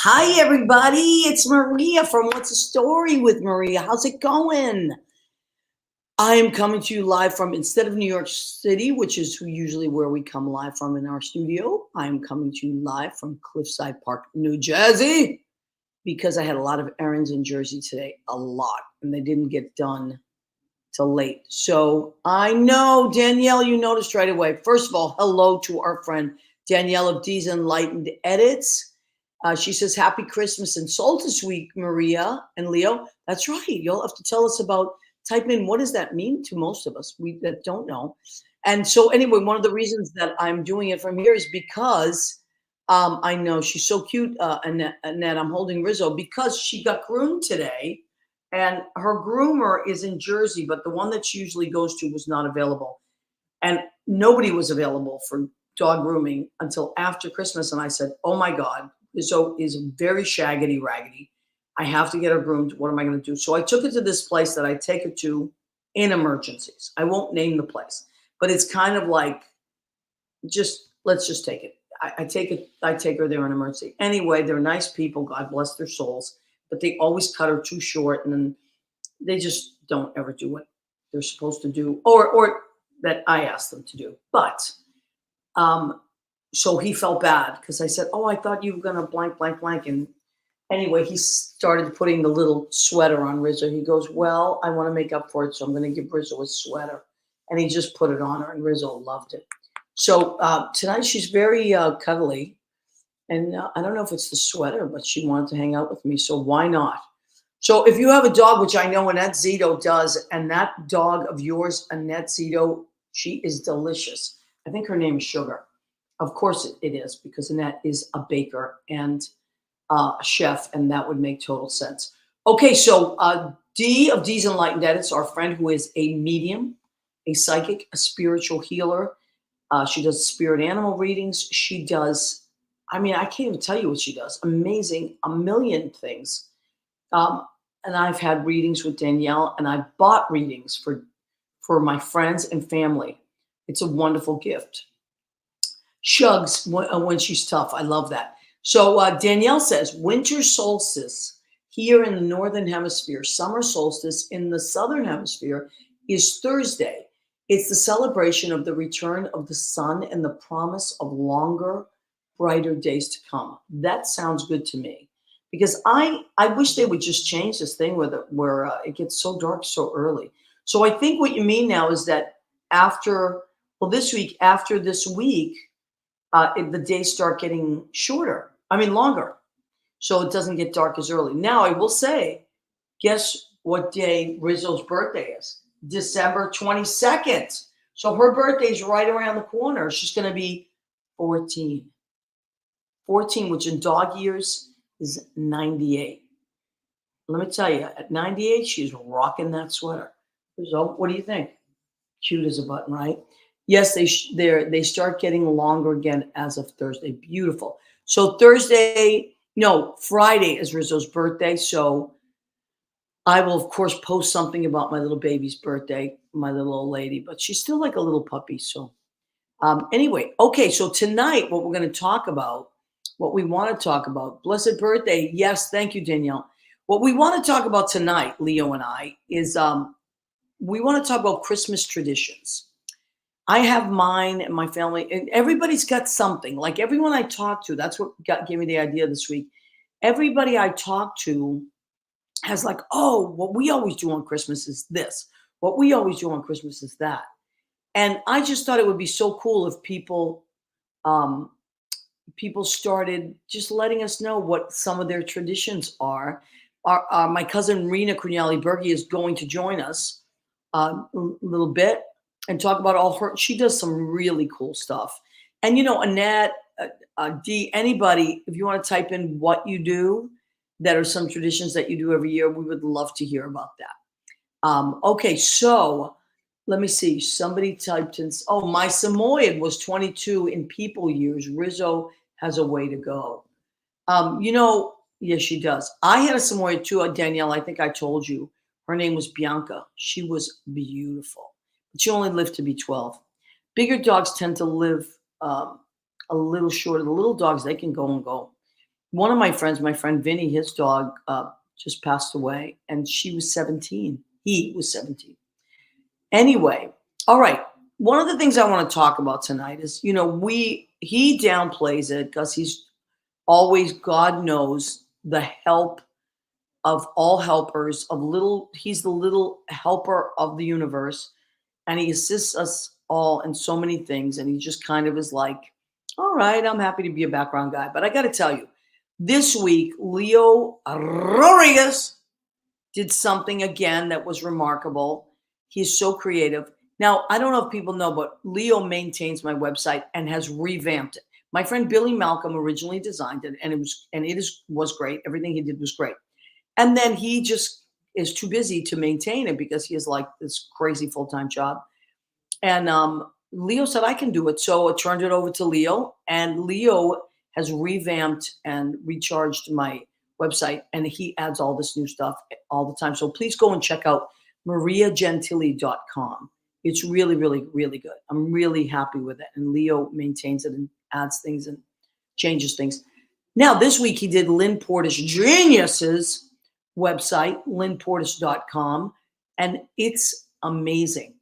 Hi, everybody. It's Maria from What's a Story with Maria. How's it going? I am coming to you live from, instead of New York City, which is usually where we come live from in our studio, I am coming to you live from Cliffside Park, New Jersey, because I had a lot of errands in Jersey today, a lot, and they didn't get done till late. So I know, Danielle, you noticed right away. First of all, hello to our friend Danielle of D's Enlightened Edits. She says, Happy Christmas and Solstice Week, Maria and Leo. That's right. You'll have to tell us about, type in, what does that mean to most of us we that don't know. And so, anyway, one of the reasons that I'm doing it from here is because I know she's so cute, Annette. I'm holding Rizzo because she got groomed today and her groomer is in Jersey, but the one that she usually goes to was not available. And nobody was available for dog grooming until after Christmas. And I said, oh my God, Rizzo is very shaggedy raggedy. I have to get her groomed. What am I going to do? So I took her to this place that I take her to in emergencies. I won't name the place, but it's kind of like, just let's just take it. I take it. I take her there in emergency. Anyway, they're nice people. God bless their souls. But they always cut her too short, and then they just don't ever do what they're supposed to do, or that I asked them to do. But um, so he felt bad because I said, "Oh, I thought you were gonna blank, blank, blank." And anyway, he started putting the little sweater on Rizzo. He goes, "Well, I want to make up for it, so I'm going to give Rizzo a sweater." And he just put it on her, and Rizzo loved it. So tonight she's very cuddly, and I don't know if it's the sweater, but she wanted to hang out with me, so why not? So if you have a dog, which I know Annette Zito does, and that dog of yours, Annette Zito, she is delicious. I think her name is Sugar. Of course it is, because Annette is a baker and a chef, and that would make total sense. Okay, so D of D's Enlightened Edits, our friend who is a medium, a psychic, a spiritual healer. She does spirit animal readings. She does, I mean, I can't even tell you what she does. Amazing, a million things. Um, and I've had readings with Danielle, and I've bought readings for my friends and family. It's a wonderful gift. Shugs when she's tough. I love that. So Danielle says, winter solstice here in the northern hemisphere, summer solstice in the southern hemisphere is Thursday. It's the celebration of the return of the sun and the promise of longer, brighter days to come. That sounds good to me, because I wish they would just change this thing where it gets so dark so early. So I think what you mean now is that after, well, after this week, the days start getting shorter. I mean, longer. So it doesn't get dark as early. Now, I will say, guess what day Rizzo's birthday is? December 22nd. So her birthday's right around the corner. She's going to be 14. 14, which in dog years is 98. Let me tell you, at 98, she's rocking that sweater. So, what do you think? Cute as a button, right? Yes, they start getting longer again as of Thursday. Beautiful. So Thursday, no, Friday is Rizzo's birthday. So I will, of course, post something about my little baby's birthday, my little old lady, but she's still like a little puppy. So anyway, okay. So tonight, what we're going to talk about, what we want to talk about, blessed birthday. Yes, thank you, Danielle. What we want to talk about tonight, Leo and I, is we want to talk about Christmas traditions. I have mine and my family, and everybody's got something. Like everyone I talk to, that's what gave me the idea this week. Everybody I talk to has like, oh, what we always do on Christmas is this. What we always do on Christmas is that. And I just thought it would be so cool if um, people started just letting us know what some of their traditions are. My cousin Rena Cunali Berge is going to join us a little bit and talk about all her. She does some really cool stuff. And Annette, D, anybody, if you want to type in what you do, that are some traditions that you do every year, we would love to hear about that. Okay, so let me see. Somebody typed in, oh, my Samoyed was 22 in people years. Rizzo has a way to go. Yes, she does. I had a Samoyed too, Danielle. I think I told you. Her name was Bianca. She was beautiful, but she only lived to be 12. Bigger dogs tend to live a little shorter. The little dogs, they can go and go. one of my friends, my friend Vinny, his dog just passed away, and she was 17. He was 17. Anyway, all right. One of the things I want to talk about tonight is, he downplays it because he's always, God knows, the help of all helpers, he's the little helper of the universe, and he assists us all in so many things. And he just kind of is like, all right, I'm happy to be a background guy. But I got to tell you, this week, Leo Rodriguez did something again that was remarkable. He's so creative. Now, I don't know if people know, but Leo maintains my website and has revamped it. My friend Billy Malcolm originally designed it, and was great. Everything he did was great. And then he just is too busy to maintain it because he has like this crazy full-time job. And Leo said, I can do it. So I turned it over to Leo, and Leo has revamped and recharged my website, and he adds all this new stuff all the time. So please go and check out mariagentili.com. It's really, really, really good. I'm really happy with it. And Leo maintains it and adds things and changes things. Now, this week he did Lynn Portis Genius's website, lynnportis.com, and it's amazing.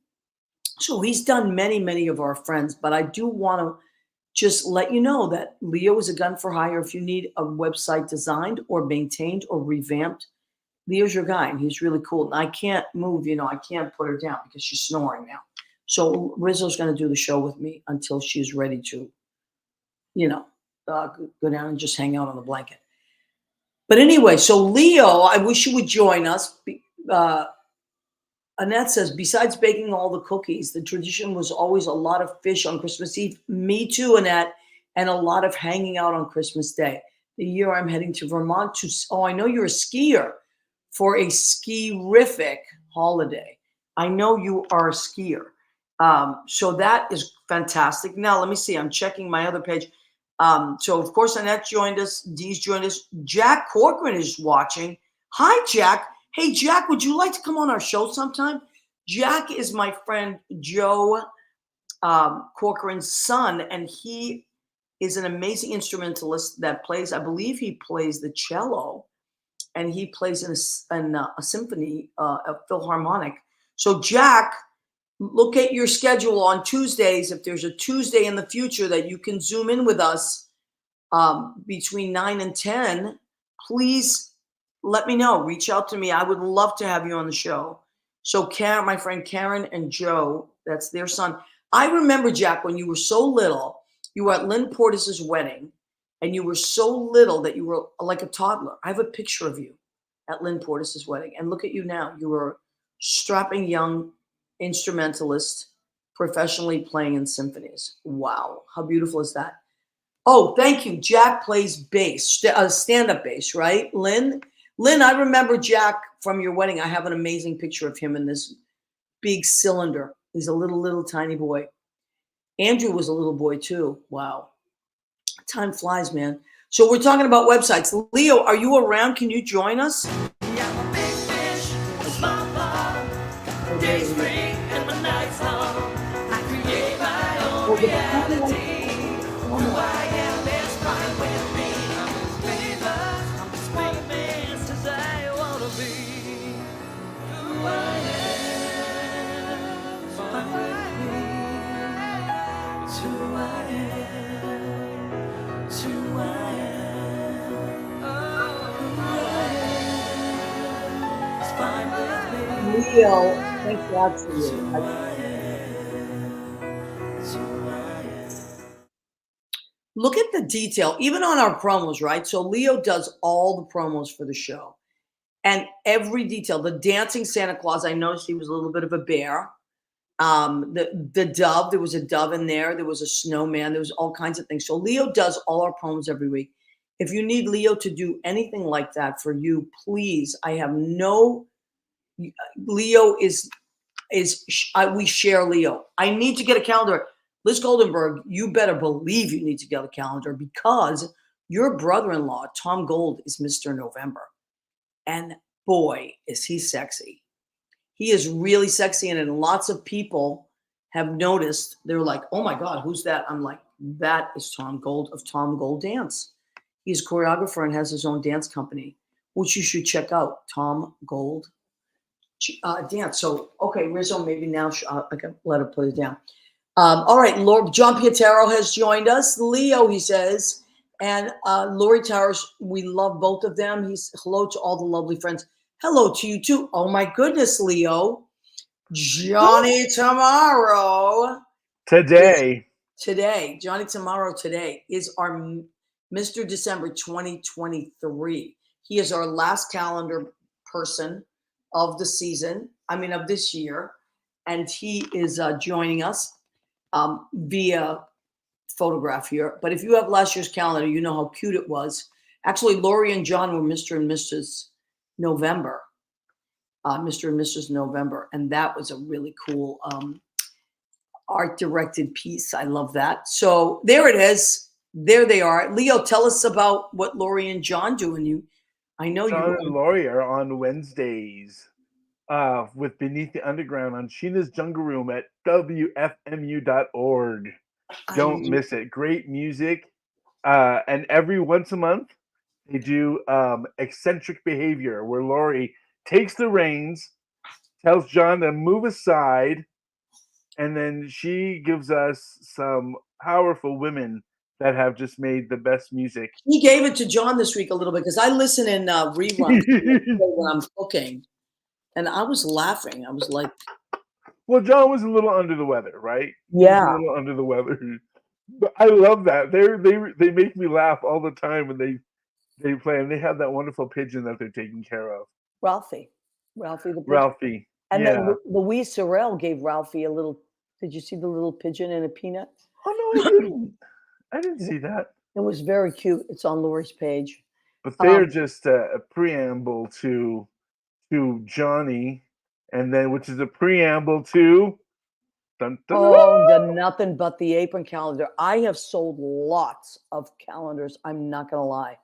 So he's done many, many of our friends, but I do want to just let you know that Leo is a gun for hire. If you need a website designed or maintained or revamped, Leo's your guy, and he's really cool. And I can't move, I can't put her down because she's snoring now. So Rizzo's going to do the show with me until she's ready to, go down and just hang out on the blanket. But anyway, so Leo, I wish you would join us. Annette says, besides baking all the cookies, the tradition was always a lot of fish on Christmas Eve. Me too, Annette, and a lot of hanging out on Christmas Day. The year I'm heading to Vermont I know you're a skier, for a ski-rific holiday. I know you are a skier. So that is fantastic. Now, let me see. I'm checking my other page. So, of course, Annette joined us. Dee's joined us. Jack Corcoran is watching. Hi, Jack. Hey, Jack, would you like to come on our show sometime? Jack is my friend Joe Corcoran's son, and he is an amazing instrumentalist that plays, I believe he plays the cello, and he plays in a symphony, a philharmonic. So, Jack, look at your schedule on Tuesdays. If there's a Tuesday in the future that you can Zoom in with us between 9 and 10, please let me know. Reach out to me. I would love to have you on the show. So Karen, my friend Karen and Joe, that's their son. I remember, Jack, when you were so little, you were at Lynn Portis's wedding, and you were so little that you were like a toddler. I have a picture of you at Lynn Portis's wedding. And look at you now. You were a strapping young instrumentalist, professionally playing in symphonies. Wow. How beautiful is that? Oh, thank you. Jack plays bass, stand-up bass, right? Lynn, I remember Jack from your wedding. I have an amazing picture of him in this big cylinder. He's a little tiny boy. Andrew was a little boy too. Wow. Time flies, man. So we're talking about websites. Leo, are you around? Can you join us? Yeah, I'm a big fish, a small pond. Days free and my nights long. I create my own reality. Who I am is fine with me. I'm as famous, I'm as famous as I wanna be. Who I am is fine with me. It's who I am. It's who I am. Oh, who I am is fine with me. Leo, thank God for you. Look at the detail, even on our promos, right? So Leo does all the promos for the show, and every detail. The dancing Santa Claus, I noticed he was a little bit of a bear. The dove, there was a dove in there. There was a snowman. There was all kinds of things. So Leo does all our promos every week. If you need Leo to do anything like that for you, please. I have no. Leo we share Leo. I need to get a calendar. Liz Goldenberg, you better believe you need to get a calendar, because your brother-in-law, Tom Gold, is Mr. November. And boy, is he sexy. He is really sexy. And lots of people have noticed. They're like, oh my God, who's that? I'm like, that is Tom Gold of Tom Gold Dance. He's a choreographer and has his own dance company, which you should check out. Tom Gold dance. So, okay, Rizzo, maybe now I can let her put it down. All right, Lord John Pietro has joined us. Leo, he says, and Lori Towers. We love both of them. He's hello to all the lovely friends. Hello to you too. Oh my goodness, Leo, Johnny Tomorrow Today. Johnny Tomorrow today is our Mr. December 2023. He is our last calendar person of the season. I mean, of this year, and he is joining us via photograph here. But if you have last year's calendar, you know how cute it was. Actually, Lori and John were Mr. and Mrs. November. Mr. and Mrs. November. And that was a really cool art directed piece. I love that. So there it is. There they are. Leo, tell us about what Lori and John do. And I know John and Lori are on Wednesdays with Beneath the Underground on Sheena's Jungle Room at WFMU.org. Don't miss it. Great music. And every once a month, they do Eccentric Behavior, where Lori takes the reins, tells John to move aside, and then she gives us some powerful women that have just made the best music. He gave it to John this week a little bit because I listen in reruns when I'm cooking, and I was laughing. I was like, well, John was a little under the weather, right? Yeah, a little under the weather. But I love that. They make me laugh all the time when they play, and they have that wonderful pigeon that they're taking care of. Ralphie the pigeon. Ralphie. And then Louise Sorrell gave Ralphie a little. Did you see the little pigeon and a peanut? Oh no, I didn't. I didn't see that. It was very cute. It's on Lori's page. But they're just a preamble to Johnny, and then which is a preamble to the Nothing But the Apron calendar. I have sold lots of calendars. I'm not gonna lie,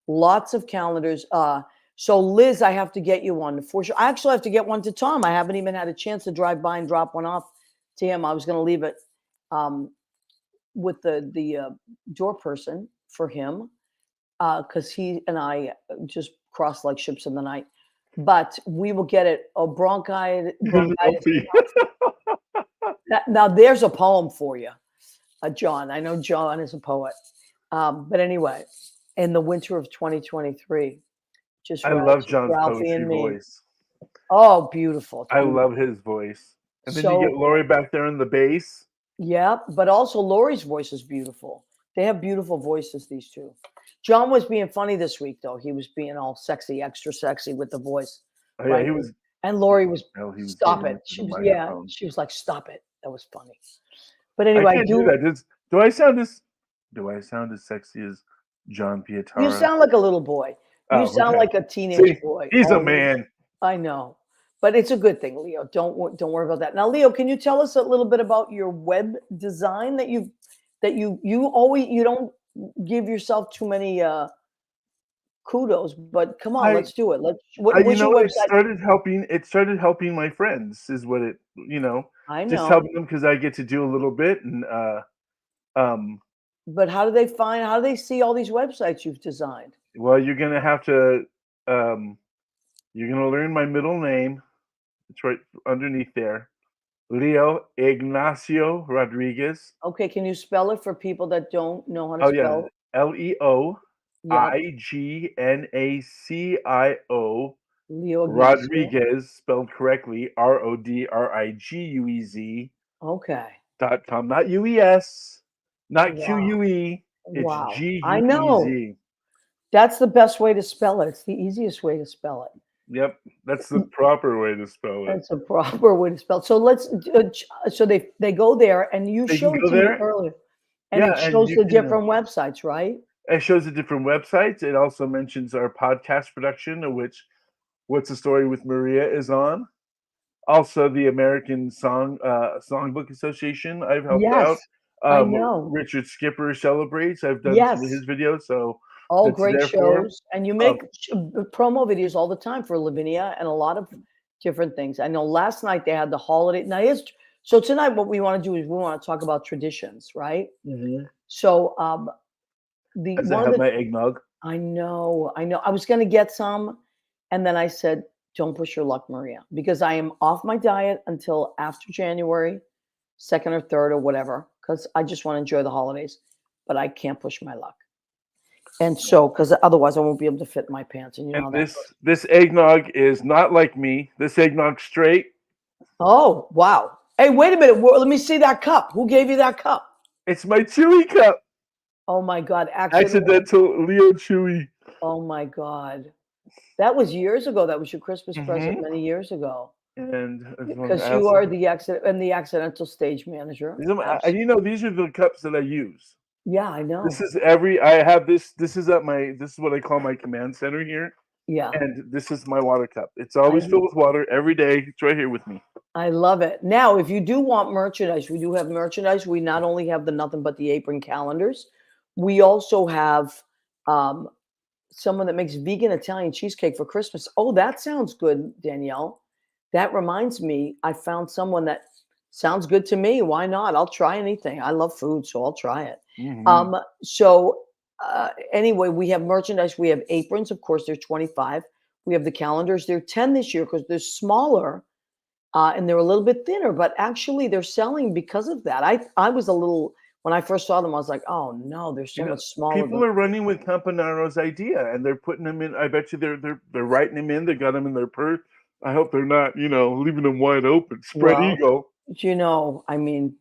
lots of calendars. So Liz, I have to get you one for sure. I actually have to get one to Tom. I haven't even had a chance to drive by and drop one off to him. I was gonna leave it with the door person for him because he and I just crossed like ships in the night. But we will get it. Bronchitis. Now there's a poem for you, John. I know John is a poet. But anyway, in the winter of 2023, I love John's poetry voice. Oh, beautiful. I love his voice. And then you get Lori back there in the bass. Yeah, but also Lori's voice is beautiful. They have beautiful voices, these two. John was being funny this week, though. He was being all sexy, extra sexy with the voice. Oh, yeah, he was. And Lori was, stop it. She was like, stop it. That was funny. But anyway, I can't do that. Do I sound as sexy as John Pietro? You sound like a little boy. You sound like a teenage boy. He's a man. I know. But it's a good thing, Leo. Don't worry about that. Now, Leo, can you tell us a little bit about your web design that you don't give yourself too many kudos, but come on, let's do it. It started helping my friends is what it, I know. Just helping them because I get to do a little bit and but how do they see all these websites you've designed? Well, you're gonna have to you're gonna learn my middle name. It's right underneath there. Leo Ignacio Rodriguez. Okay, can you spell it for people that don't know how to spell? Leo Ignacio. Leo Rodriguez, spelled correctly, Rodriguez. Okay. .com, not UES, not QUE. It's GUEZ. I know. That's the best way to spell it. It's the easiest way to spell it. Yep, that's the proper way to spell it. That's a proper way to spell it. So let's. So they go there, and you showed it to me earlier, and it shows the different websites, right? It shows the different websites. It also mentions our podcast production, of which "What's the Story with Maria" is on. Also, the American Songbook Association I've helped out. I know. Richard Skipper celebrates. I've done some of his videos, so. All great shows, and you make promo videos all the time for Lavinia and a lot of different things. I know last night they had the holiday. Now, so tonight what we want to do is we want to talk about traditions, right? Mm-hmm. So the As I one of have the my eggnog. I know, I know. I was gonna get some, and then I said, "Don't push your luck, Maria," because I am off my diet until after January 2nd or 3rd or whatever, because I just want to enjoy the holidays, but I can't push my luck. And so, because otherwise I won't be able to fit in my pants, and you know And how that goes. this eggnog is not like me. This eggnog straight. Oh, wow. Hey, wait a minute. Let me see that cup. Who gave you that cup? It's my Chewy cup. Oh my God. Accidentally. Accidental Leo Chewy. Oh my God. That was years ago. That was your Christmas present Hmm. many years ago. And Because I you also, are the accidental stage manager. you know, these are the cups that I use. Yeah, I This know. is I have this. This is this is what I call my command center here. Yeah. And this is my water cup. It's I always filled with water every day. It's right here with me. I love it. Now, if you do want merchandise, we do have merchandise. We not only have the Nothing But the Apron calendars, we also have um, someone that makes vegan Italian cheesecake for Christmas. Oh, that sounds good, Danielle. That reminds me, I found someone that sounds good to me. Why not? I'll try anything. I love food, so I'll try it. Hmm. So anyway, we have merchandise. We have aprons, of course, they're 25. We have the calendars, they're 10 this year because they're smaller and they're a little bit thinner, but actually they're selling because of that. I was a little when I first saw them, I was like, oh no, they're You so know, much smaller. people are running with Campanaro's idea, and they're putting them in. I bet you they're writing them in. They got them in their purse. I hope they're not, leaving them wide open. Spread Well, eagle. I mean,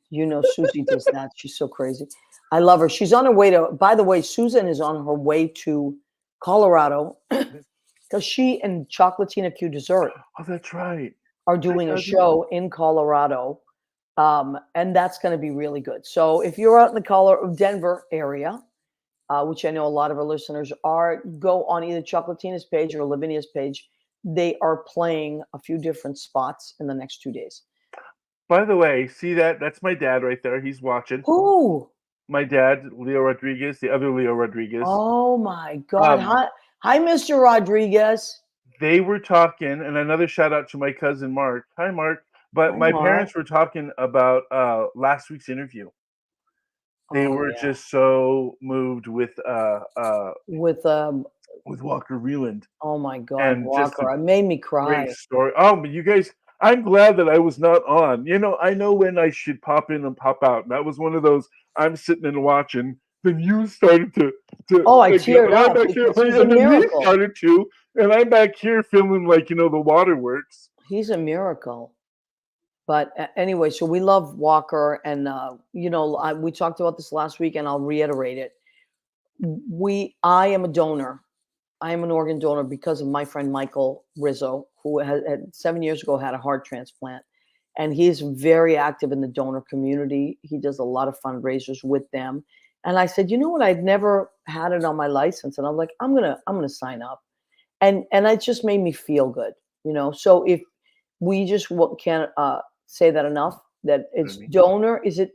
Susie does that. She's so crazy. I love her. She's on her way to, by the way, Susan is on her way to Colorado because she and Chocolatina Q Dessert Oh, that's right. are doing a show in Colorado. And that's going to be really good. So if you're out in the Denver area, which I know a lot of our listeners are, go on either Chocolatina's page or Lavinia's page. They are playing a few different spots in the next 2 days. By the way, see that? That's my dad right there. He's watching. Who? My dad, Leo Rodriguez, the other Leo Rodriguez. Oh my God. Um, Hi, Mr. Rodriguez. They were talking, and another shout out to my cousin Mark. Hi, Mark. But Hi, my Mark. parents were talking about last week's interview. They were yeah. just so moved with Walker Reland. Oh my God, And Walker. It made me cry. Great story. Oh, but you guys, I'm glad that I was not on. I know when I should pop in and pop out. And that was one of those. I'm sitting and watching. Then you started to. Oh, I teared up back here, because he's a and then he miracle. started to, and I'm back here filming the waterworks. He's a miracle. But anyway, so we love Walker, and we talked about this last week, and I'll reiterate it. I am a donor. I am an organ donor because of my friend Michael Rizzo, who had 7 years ago had a heart transplant, and he's very active in the donor community. He does a lot of fundraisers with them. And I said, you know what? I'd never had it on my license, and I'm like, I'm gonna sign up, and it just made me feel good, So if we just can't say that enough, that it's donor. Is it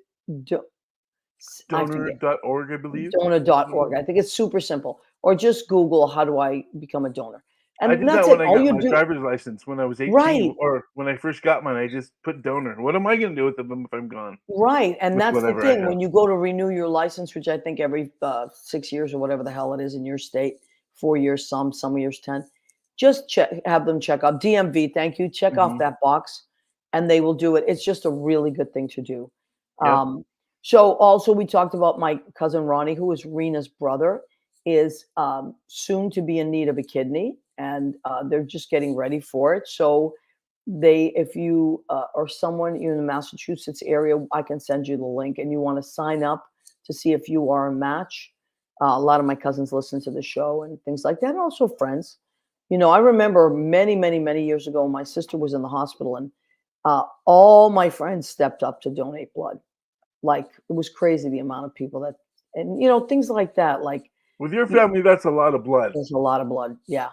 donor.org, I believe. Donor.org. I think it's super simple. Or just Google, how do I become a donor? And I did that's that when it. I got my driver's license when I was 18, right. Or when I first got mine. I just put donor. What am I going to do with them if I'm gone? Right, and that's the thing. When you go to renew your license, which I think every 6 years or whatever the hell it is in your state, 4 years, some years 10, just have them check out DMV. Thank you. Check off that box, and they will do it. It's just a really good thing to do. Yep. So also we talked about my cousin Ronnie, who is Rena's brother, is soon to be in need of a kidney, and they're just getting ready for it. So if you are someone in the Massachusetts area, I can send you the link, and you want to sign up to see if you are a match. A lot of my cousins listen to the show and things like that, and also friends. I remember many, many, many years ago, my sister was in the hospital, and all my friends stepped up to donate blood. Like, it was crazy the amount of people that, and things like that. Like, with your family, that's a lot of blood. There's a lot of blood. Yeah.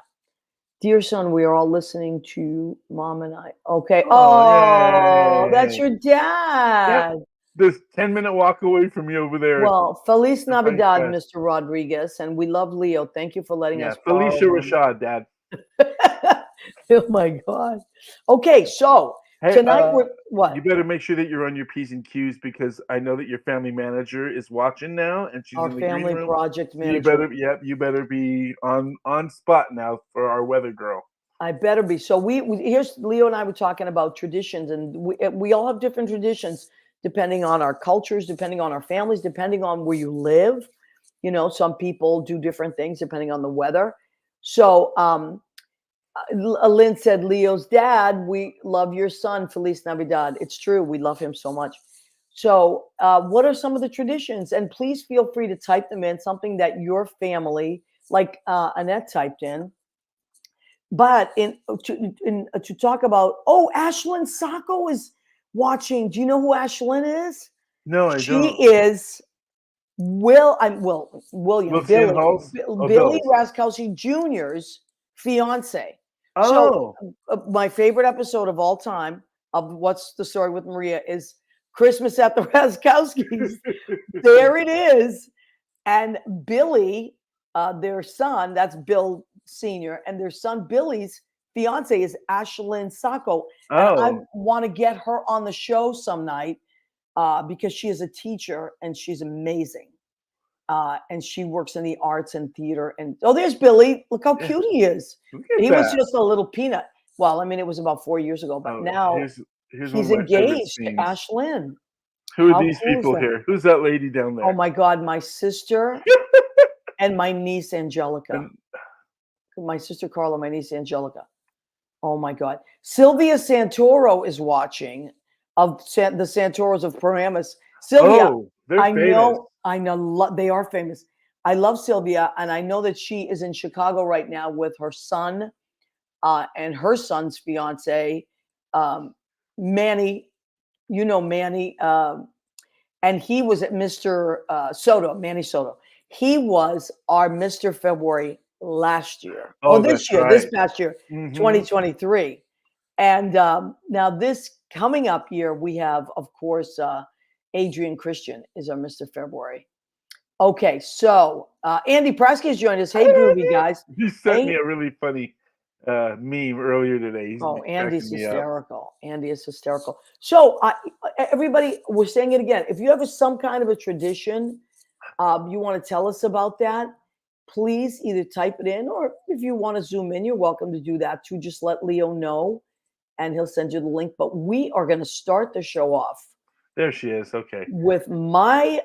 Dear son, we are all listening to Mom and I. Okay. Oh, that's your dad. Yep. This 10-minute walk away from you over there. Well, Feliz Navidad, Mr. Rodriguez, and we love Leo. Thank you for letting us. Felicia Rashad, Dad. Oh my God. Okay, so Hey, Tonight we're what? you better make sure that you're on your P's and Q's because I know that your family manager is watching now and she's Our in the green family room. project So you manager. better, yep, you better be on spot now for our weather girl. I better be. So we here's Leo and I were talking about traditions, and we all have different traditions depending on our cultures, depending on our families, depending on where you live. You know, some people do different things depending on the weather. So Lynn said, Leo's dad, we love your son, Feliz Navidad. It's true. We love him so much. So, what are some of the traditions? And please feel free to type them in, something that your family, like Annette typed in. But to talk about, oh, Ashlyn Sacco is watching. Do you know who Ashlyn is? No, I She don't. is William Will Billy Sandhalls? Oh, Billy Bills. Raskowski Jr.'s fiance. So Oh, my favorite episode of all time of What's the Story with Maria is Christmas at the Raskowskis. There it is. And Billy, their son, that's Bill Sr., and their son Billy's fiance is Ashlyn Sacco. And I oh, want to get her on the show some night because she is a teacher and she's amazing. And she works in the arts and theater. And oh, there's Billy. Look how yeah. cute he is. Look at He was that. just a little peanut. Well, I mean, it was about 4 years ago, but Oh, now here's one he's of my favorite engaged to scenes. Ashlyn. Who are How these cool is people that? here? Who's that lady down Oh there? my God, my sister and my niece Angelica. And- My sister Carla, my niece Angelica. Oh my God. Sylvia Santoro is watching of the Santoros of Paramus. Sylvia, oh, they're I famous. know they are famous. I love Sylvia, and I know that she is in Chicago right now with her son and her son's fiance, Manny. You know Manny, and he was at Mr. Soto, Manny Soto. He was our Mr. February last year. Oh, This that's year, right. this past year, Mhm. 2023. And now this coming up year, we have, of course, Adrian Christian is our Mr. February. Okay, so Andy Presky has joined us. Hey, groovy guys. He sent Hey. me a really funny meme earlier today. He's Oh, Andy's cracking me up. hysterical. Andy is hysterical. So, everybody, we're saying it again. If you have some kind of a tradition, you want to tell us about that, please either type it in, or if you want to zoom in, you're welcome to do that too. Just let Leo know and he'll send you the link. But we are going to start the show off There she is. Okay. with my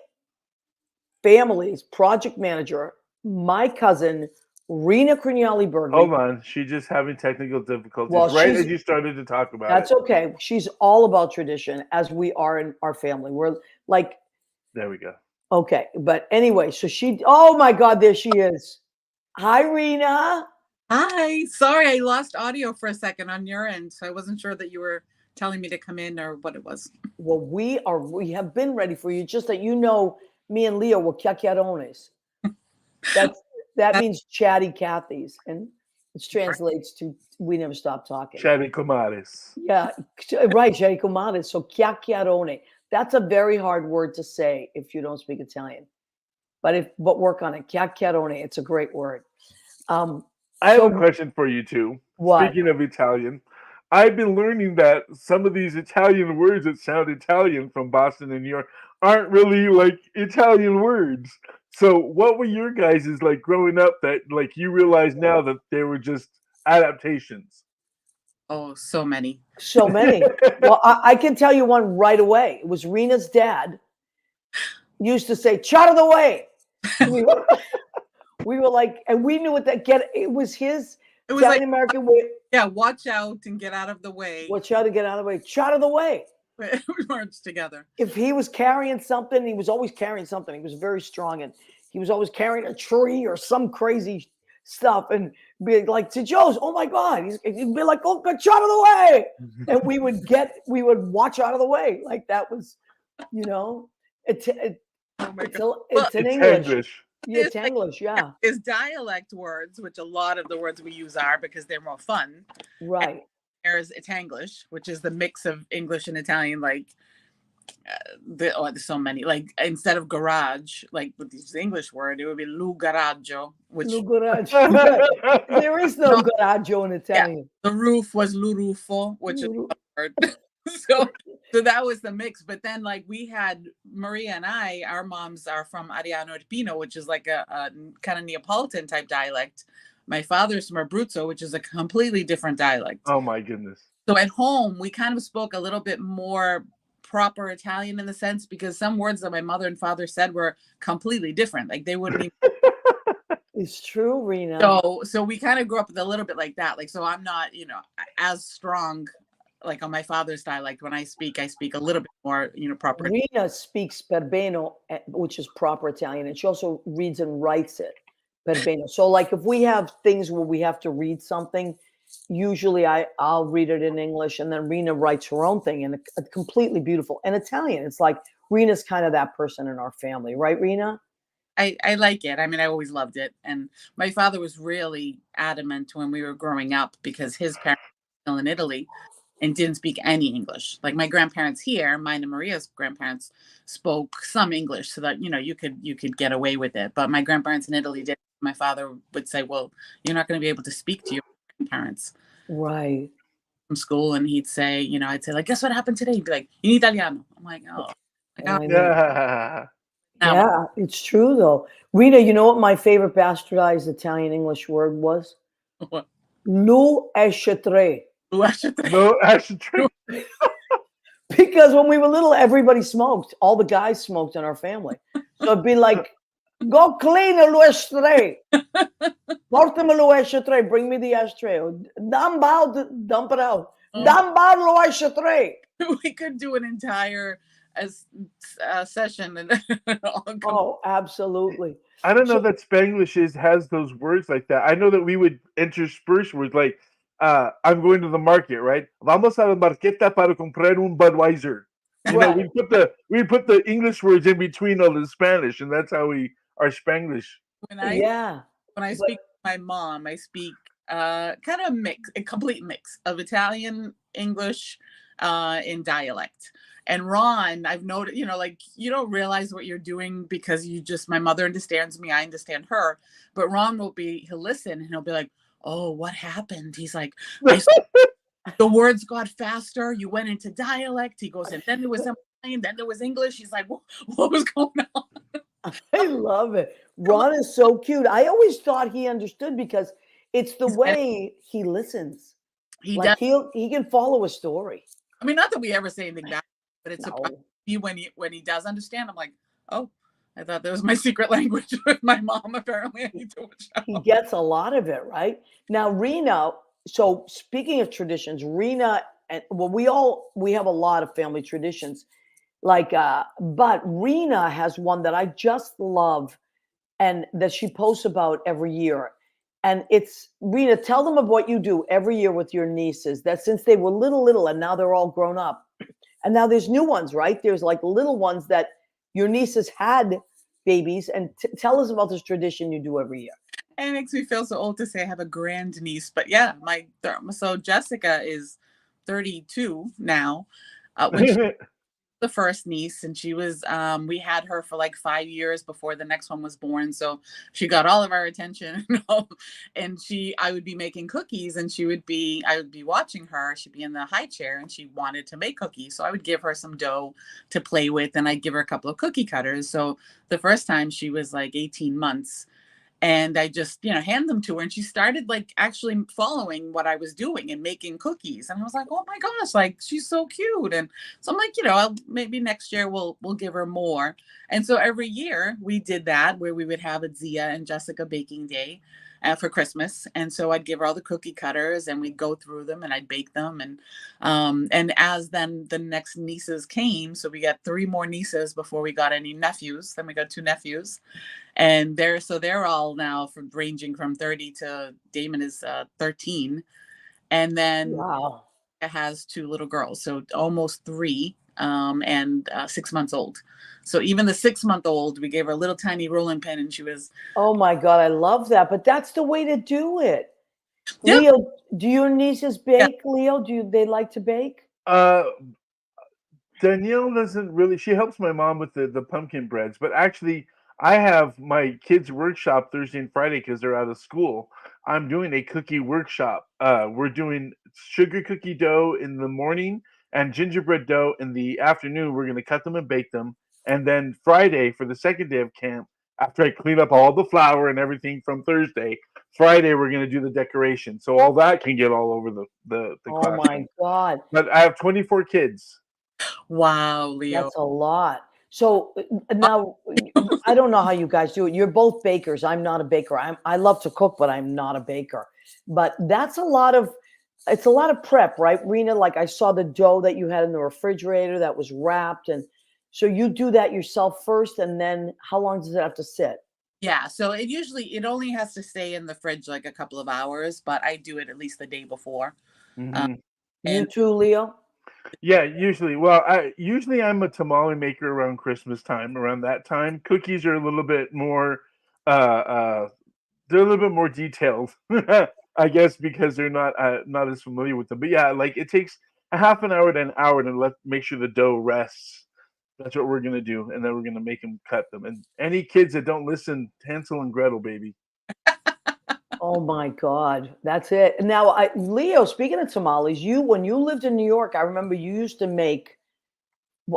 family's project manager, my cousin, Rena Crignali Bergman. Hold on. She's just having technical difficulties Well, right she's- as you started to talk about That's it. okay. She's all about tradition, as we are in our family. We're like, There we go. okay. But anyway, so oh my God, there she is. Hi, Rena. Hi. Sorry, I lost audio for a second on your end, so I wasn't sure that you were telling me to come in or what it was. Well, we have been ready for you. Just that you know, me and Leo were chiacchierones. That means chatty Cathy's, and it translates to we never stop talking. Chatty comadres. Yeah, right, chatty comadres. So chiacchierone. That's a very hard word to say if you don't speak Italian. But work on it. Chiacchierone. It's a great word. I have a question for you too. What? Speaking of Italian, I've been learning that some of these Italian words that sound Italian from Boston and New York aren't really like Italian words. So what were your guys' like growing up that like you realize now that they were just adaptations? Oh, so many. So many. Well, I can tell you one right away. It was Rena's dad used to say, "Out of the way." We were like, and we knew what it was his It was Italian like, American way. yeah, watch out and get out of the way. Watch out to get out of the way. Out of the way. We marched together. If he was carrying something, he was always carrying something. He was very strong, and he was always carrying a tree or some crazy stuff, and be like to Joe's. Oh my God! He'd be like, "Oh, get out of the way!" And we would watch out of the way. Like that was, it's Oh my God. it's in It's English. English. Yeah, it's English. Yeah, There's dialect words, which a lot of the words we use are because they're more fun. right. There's Itanglish, which is the mix of English and Italian. Like, there's so many. Like instead of garage, like with this English word, it would be lu garaggio, which There is no garaggio in Italian. the roof was lu ruffo, which is word. so so that was the mix. But then like we had Maria and I, our moms are from Ariano Irpino, which is like a kind of Neapolitan type dialect. My father's from Abruzzo, which is a completely different dialect. Oh my goodness. So at home, we kind of spoke a little bit more proper Italian in the sense because some words that my mother and father said were completely different. Like they wouldn't even. It's true, Rena. So we kind of grew up with a little bit like that. Like, so I'm not, as strong like on my father's dialect. When I speak a little bit more, proper. Rena speaks Perbeno, which is proper Italian, and she also reads and writes it, Perbeno. So like if we have things where we have to read something, usually I'll read it in English, and then Rena writes her own thing, and it's completely beautiful. And Italian, it's like Rena's kind of that person in our family, right, Rena? I like it. I mean, I always loved it. And my father was really adamant when we were growing up because his parents were still in Italy and didn't speak any English. Like my grandparents here, mine and Maria's grandparents spoke some English so that, you could get away with it. But my grandparents in Italy did. My father would say, well, you're not going to be able to speak to your grandparents. Right. From school. And he'd say, I'd say like, guess what happened today? He'd be like, in Italiano. I'm like, oh. Yeah. Yeah, it's true though. Rita, you know what my favorite bastardized Italian English word was? What? Lu esce tre. No, actually, true. Because when we were little, everybody smoked. All the guys smoked in our family. So it'd be like, go clean a lu esce tre. Portami lu esce tre. Bring me the ashtray. Dump it out. Dump out lu esce tre. We could do an entire session and oh, absolutely. I don't know that Spanglish has those words like that. I know that we would intersperse words like I'm going to the market, right? Vamos a la marqueta para comprar un Budweiser. Right. we put the English words in between all the Spanish, and that's how we are Spanglish. When I speak to my mom, I speak kind of a complete mix of Italian, English, in dialect. And Ron, I've noticed, like you don't realize what you're doing because my mother understands me, I understand her. But Ron he'll listen and he'll be like, oh, what happened? He's like, the words got faster. You went into dialect. He goes, and then there was Italian, then there was English. He's like, what was going on? I love it. Ron is so cute. I always thought he understood because it's the way he listens. He can follow a story. I mean, not that we ever say anything bad, but it's surprising when he does understand. I'm like, oh, I thought that was my secret language with my mom. Apparently, I need to watch out. He gets a lot of it, right? Now, Rena. So speaking of traditions, Rena, we have a lot of family traditions, but Rena has one that I just love, and that she posts about every year. And it's, Rena, tell them of what you do every year with your nieces, that since they were little, and now they're all grown up. And now there's new ones, right? There's like little ones that your nieces had babies. And tell us about this tradition you do every year. And it makes me feel so old to say I have a grand niece. But yeah, so Jessica is 32 now. The first niece, and she was we had her for like 5 years before the next one was born, so she got all of our attention. And I would be making cookies, and I would be watching her. She'd be in the high chair, and she wanted to make cookies, so I would give her some dough to play with, and I'd give her a couple of cookie cutters. So the first time she was like 18 months, and I just, hand them to her, and she started like actually following what I was doing and making cookies. And I was like, oh my gosh, like she's so cute. And so I'm like, maybe next year we'll give her more. And so every year we did that, where we would have a Zia and Jessica baking day for Christmas. And so I'd give her all the cookie cutters, and we'd go through them, and I'd bake them. And as then the next nieces came, so we got 3 more nieces before we got any nephews. Then we got 2 nephews. And they're all now ranging from 30 to Damon is 13. And then it has 2 little girls, so almost 3 and 6 months old. So even the 6-month-old, we gave her a little tiny rolling pin, and she was. Oh my God, I love that. But that's the way to do it. Yep. Leo, do your nieces bake? Yeah. Leo, do they like to bake? Danielle doesn't really. She helps my mom with the pumpkin breads, but actually, I have my kids' workshop Thursday and Friday because they're out of school. I'm doing a cookie workshop. We're doing sugar cookie dough in the morning and gingerbread dough in the afternoon. We're going to cut them and bake them. And then Friday, for the second day of camp, after I clean up all the flour and everything from Thursday, Friday we're going to do the decoration. So all that can get all over the Oh my classroom. God. But I have 24 kids. Wow, Leo. That's a lot. So now I don't know how you guys do it. You're both bakers. I'm not a baker. I love to cook, but I'm not a baker. But that's a lot of it's a lot of prep, right, Rena? Like I saw the dough that you had in the refrigerator that was wrapped, and so you do that yourself first, and then how long does it have to sit? Yeah, so it only has to stay in the fridge like a couple of hours, but I do it at least the day before. Um, Hmm. You and too, Leo? Yeah, usually. Well, I'm a tamale maker around Christmas time. Around that time, cookies are a little bit more. Uh, they're a little bit more detailed, I guess, because they're not as familiar with them. But yeah, like it takes a half an hour to an hour to make sure the dough rests. That's what we're gonna do, and then we're gonna make them cut them. And any kids that don't listen, Hansel and Gretel, baby. Oh my God, that's it. Now, Leo, speaking of tamales, when you lived in New York, I remember you used to make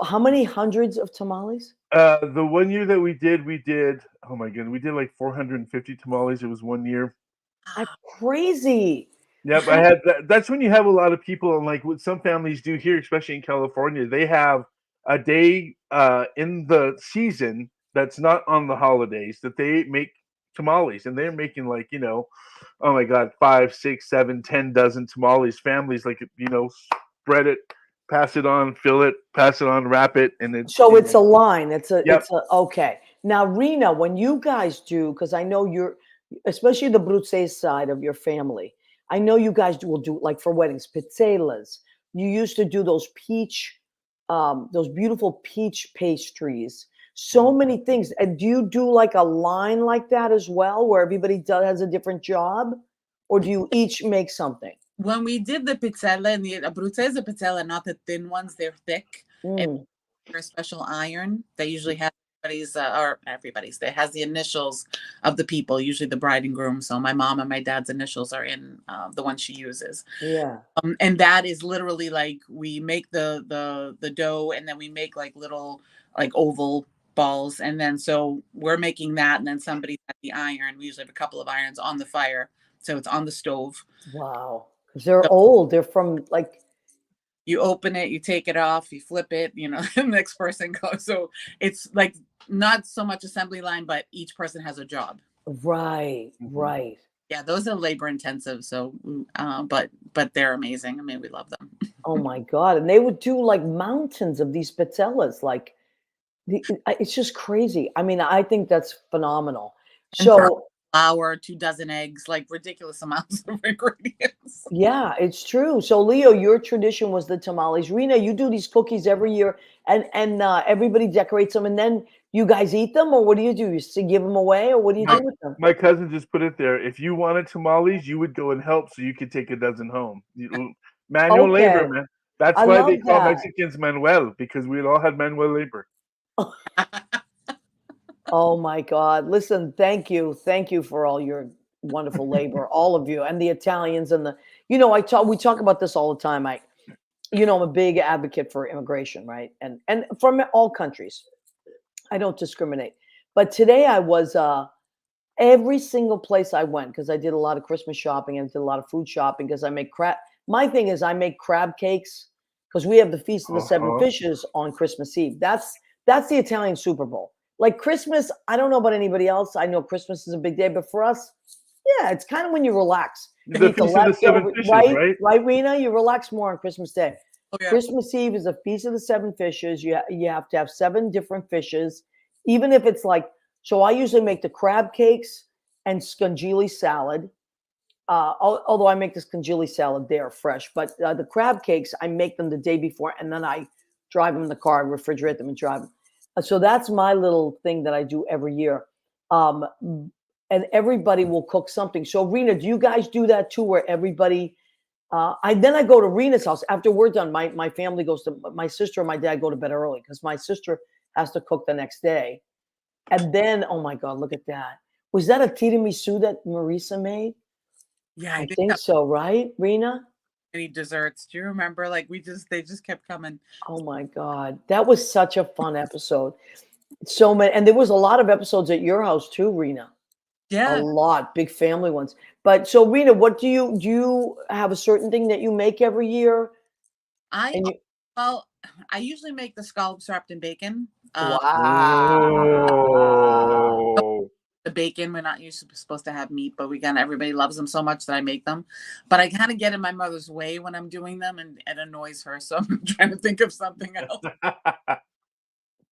how many hundreds of tamales? The one year that we did. Oh my goodness, we did like 450 tamales. It was one year. That's crazy. Yep, I had that. That's when you have a lot of people, and like what some families do here, especially in California, they have a day in the season that's not on the holidays that they make tamales, and they're making like oh my God, 5, 6, 7, 10 dozen tamales. Families like spread it, pass it on, fill it, pass it on, wrap it, and it. So it's a line. Yep. Okay. Now, Rena, when you guys do, because I know you're, especially the Brutzes side of your family, I know you guys will do like for weddings, pizzelas. You used to do those beautiful peach pastries. So many things. And do you do like a line like that as well, where everybody has a different job, or do you each make something? when we did the pizzella and the abruzzese pizzella, not the thin ones, they're thick. And Mm, they're a special iron. They usually have everybody's. That has the initials of the people, usually the bride and groom. So my mom and my dad's initials are in the one she uses. yeah. And that is literally like we make the dough, and then we make like little like oval balls, and then so we're making that, and then somebody at the iron. We usually have a couple of irons on the fire, so it's on the stove. Wow. 'Cause they're old. They're from like, You open it, you take it off, you flip it, the next person goes. So it's like not so much assembly line, but each person has a job. right, Mhm. right. Yeah, those are labor intensive. So, but they're amazing. I mean, we love them. Oh my God. And they would do like mountains of these patellas. Like it's just crazy. I mean, I think that's phenomenal. And for So flour, 2 dozen eggs, like ridiculous amounts of ingredients. yeah, it's true. So Leo, your tradition was the tamales. Rena, you do these cookies every year, and everybody decorates them, and then you guys eat them, or what do? You give them away, or what do you My do with them? my cousin just put it there. If you wanted tamales, you would go and help, so you could take a dozen home. Manual labor, Okay, man. That's I why love they call that. Mexicans Manuel, because we all had manual labor. Oh my God. Listen, thank you. Thank you for all your wonderful labor, all of you, and the Italians and we talk about this all the time. I'm a big advocate for immigration, right? And from all countries. I don't discriminate. But today I was every single place I went, because I did a lot of Christmas shopping and did a lot of food shopping, because I make crab. My thing is I make crab cakes because we have the Feast of the Seven Uh-huh. Fishes on Christmas Eve. That's the Italian Super Bowl. Like Christmas, I don't know about anybody else. I know Christmas is a big day, but for us, yeah, it's kind of when you relax. You The eat the Feast of the Seven leftover, Fishes, right? right? Right, Rena? You relax more on Christmas Day. Oh yeah. Christmas Eve is a Feast of the Seven Fishes. You have to have 7 different fishes, even if it's like. So I usually make the crab cakes and scungili salad. Although I make the scungili salad, they are fresh. But the crab cakes, I make them the day before, and then I drive them in the car, refrigerate them, and drive them. So that's my little thing that I do every year. Um, and everybody will cook something. So Rena, do you guys do that too, where everybody? I go to Rena's house after we're done. My family goes to my sister and my dad go to bed early because my sister has to cook the next day. And then, oh my God, look at that. Was that a tiramisu that Marisa made? Yeah, I I think think that so, right, Rena? many desserts. Do you remember? Like they just kept coming. Oh my God. That was such a fun episode. So many, and there was a lot of episodes at your house too, Rena. A Yeah, lot, big family ones. But so Rena, what do you have a certain thing that you make every year? I And you well, I usually make the scallops wrapped in bacon. wow. Oh. The bacon, we're not usually supposed to have meat, but we can. Everybody loves them so much that I make them. But I kind of get in my mother's way when I'm doing them, and it annoys her. So I'm trying to think of something else.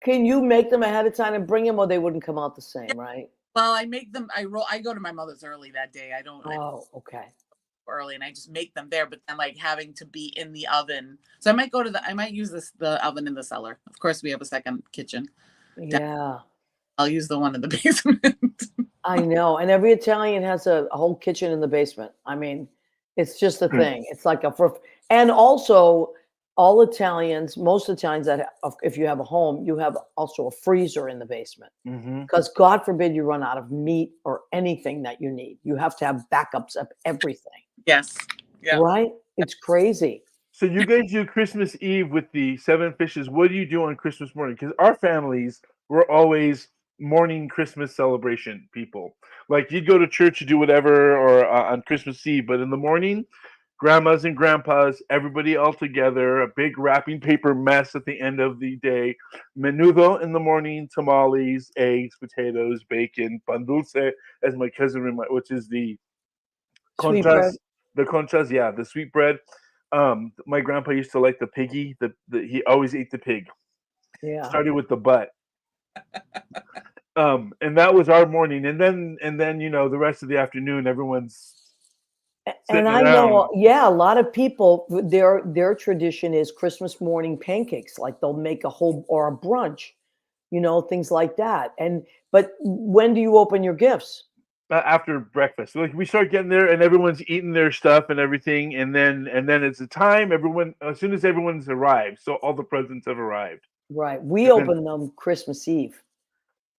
Can you make them ahead of time and bring them, or they wouldn't come out the same, right? Well, I make them. I go to my mother's early that day. I Oh, okay. early, and I just make them there. But then like having to be in the oven, so I might go to the. I might use the oven in the cellar. Of course, we have a second kitchen. Yeah. I'll use the one in the basement. I know, and every Italian has a whole kitchen in the basement. I mean, it's just a Hmm. thing. It's like a for and also all Italians, most Italians if you have a home, you have also a freezer in the basement Mhm. because God forbid you run out of meat or anything that you need. You have to have backups of everything, Yes. Yeah. right? It's crazy. So you guys do Christmas Eve with the seven fishes. What do you do on Christmas morning? Because our families were always morning Christmas celebration people. Like you'd go to church, you do whatever, or on Christmas Eve, but in the morning, grandmas and grandpas, everybody all together, a big wrapping paper mess at the end of the day. Menudo in the morning, tamales, eggs, potatoes, bacon, pan dulce, as my cousin which is the Sweetbread. conchas, the conchas, yeah, the sweet bread. My grandpa used to like the piggy. He always ate the pig. Yeah. Started with the butt. And that was our morning, and then the rest of the afternoon, everyone's And sitting I around. know, yeah, a lot of people, their tradition is Christmas morning pancakes. Like they'll make a whole or a brunch, things like that. But when do you open your gifts? After breakfast. Like we start getting there, and everyone's eating their stuff and everything, and then it's the time. Everyone, as soon as everyone's arrived, so all the presents have arrived, Right. We and then open them Christmas Eve.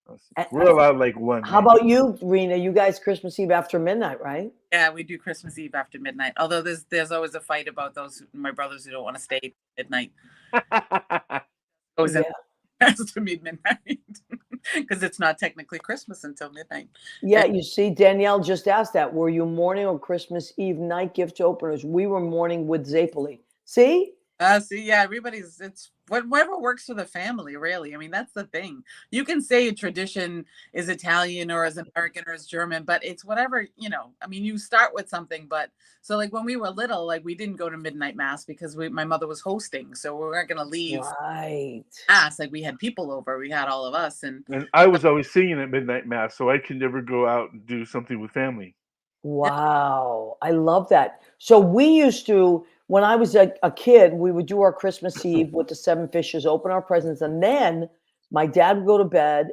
let's see, A- we're a- allowed like one How about maybe. you, Rena? You guys Christmas Eve after midnight, right? Yeah, we do Christmas Eve after midnight. Although there's always a fight about my brothers who don't want to stay midnight. Goes in Yeah. past to midnight because it's not technically Christmas until midnight. Yeah, you see, Danielle just asked that. Were you morning or Christmas Eve night gift openers? We were morning with Zapoli. See? See, yeah, it's whatever works for the family, really. I mean, that's the thing. You can say a tradition is Italian or as American or as German, but it's whatever, I mean, you start with something, but so like when we were little, like we didn't go to midnight mass because my mother was hosting, so we weren't gonna leave Right. mass. Like we had people over, we had all of us, and And I was always singing at midnight mass, so I could never go out and do something with family. Wow, I love that. So we used to, when I was a kid, we would do our Christmas Eve with the seven fishes, open our presents, and then my dad would go to bed,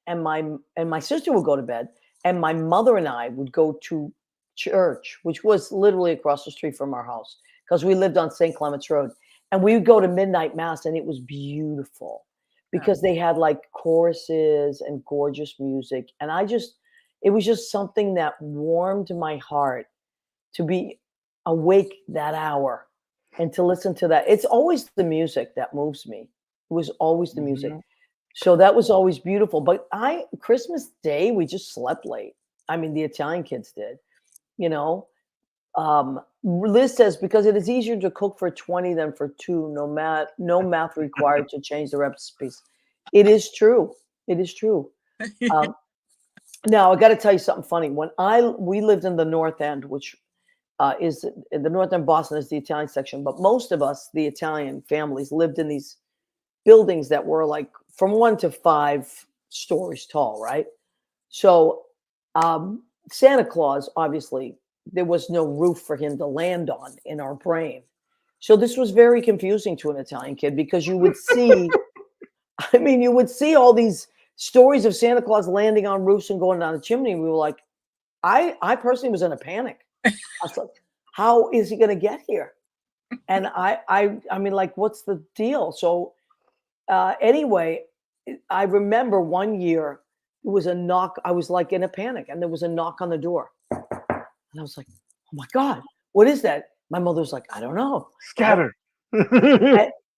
and my sister would go to bed, and my mother and I would go to church, which was literally across the street from our house because we lived on St. Clements Road, and we would go to midnight mass, and it was beautiful yeah, because they had like choruses and gorgeous music, and it was just something that warmed my heart to be awake that hour and to listen to that. It's always the music that moves me. It was always the music. Mhm. So that was always beautiful. But Christmas Day, we just slept late. I mean, the Italian kids did, you know. Liz says because it is easier to cook for 20 than for two, no math required to change the recipes. It is true. It is true. Um, Now I got to tell you something funny. We lived in the North End, which is in the North End, Boston is the Italian section, but most of us, the Italian families, lived in these buildings that were like from 1 to 5 stories tall, right? So Santa Claus, obviously, there was no roof for him to land on in our brain. So this was very confusing to an Italian kid because you would see, I mean, you would see all these stories of Santa Claus landing on roofs and going down the chimney. And we were like, I personally was in a panic. I was like, how is he going to get here? And I mean, like, what's the deal? So anyway, I remember one year there was a knock. I was like in a panic, and there was a knock on the door. And I was like, oh my God, what is that? My mother was like, I don't know. Scatter.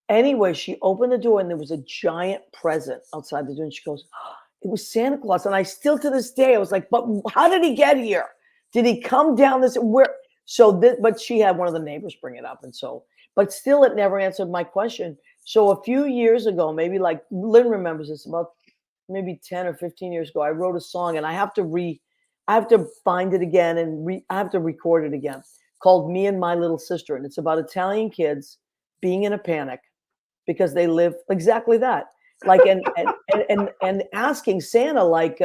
Anyway, she opened the door and there was a giant present outside the door. And she goes, "Oh, it was Santa Claus." And I still to this day, I was like, but how did he get here? Did he come down this? Where? So, but she had one of the neighbors bring it up. And so, but still, it never answered my question. So a few years ago, maybe like Lynn remembers this, about maybe 10 or 15 years ago, I wrote a song and I have to find it again and I have to record it again, called Me and My Little Sister. And it's about Italian kids being in a panic because they live exactly that. Like, and asking Santa, like,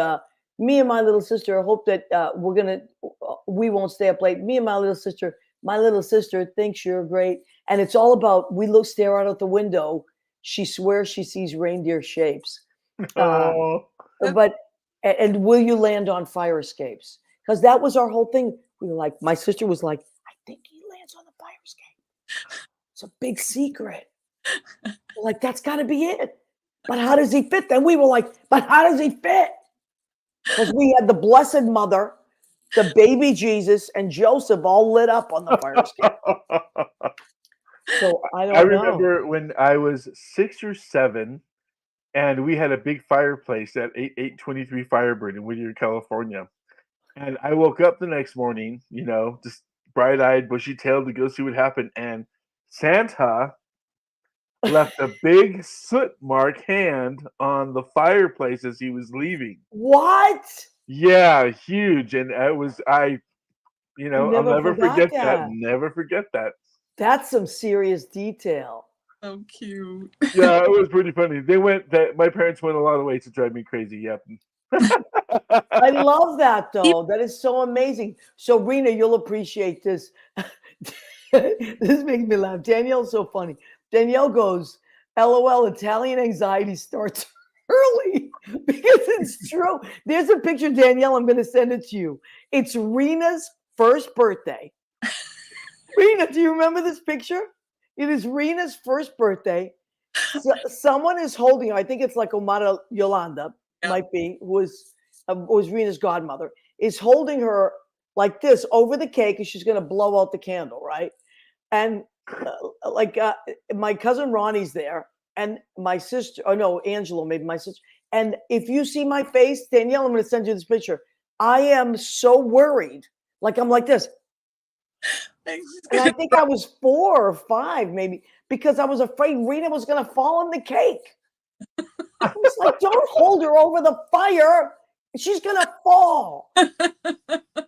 me and my little sister hope that we won't stay up late. Me and my little sister thinks you're great. And it's all about, stare out the window. She swears she sees reindeer shapes. Oh. And will you land on fire escapes? Because that was our whole thing. We were like, my sister was like, I think he lands on the fire escape. It's a big secret. We're like, that's got to be it. But how does he fit? Then we were like, but how does he fit? Because we had the Blessed Mother, the baby Jesus, and Joseph all lit up on the fire escape. So I don't know. Remember when I was 6 or 7, and we had a big fireplace at 823 Firebird in Whittier, California. And I woke up the next morning, just bright-eyed, bushy-tailed to go see what happened. And Santa left a big soot mark hand on the fireplace as he was leaving. What? Yeah, huge. And I'll never forget that. Never forget that. That's some serious detail. So cute. Yeah, it was pretty funny. My parents went a lot of ways to drive me crazy. Yep. I love that though. That is so amazing. So Rena, you'll appreciate this. This makes me laugh. Danielle's so funny. Danielle goes, LOL, Italian anxiety starts early because it's true. There's a picture, Danielle. I'm going to send it to you. It's Rena's first birthday. Rena, do you remember this picture? It is Rena's first birthday. So, someone is holding her. I think it's like Omara Yolanda, might be, who was Rena's godmother, is holding her like this over the cake, and she's going to blow out the candle, right? And my cousin Ronnie's there, and my sister, Angela, maybe my sister. And if you see my face, Danielle, I'm going to send you this picture. I am so worried. Like, I'm like this. And I think I was 4 or 5, maybe, because I was afraid Rena was going to fall on the cake. I was like, don't hold her over the fire. She's going to fall.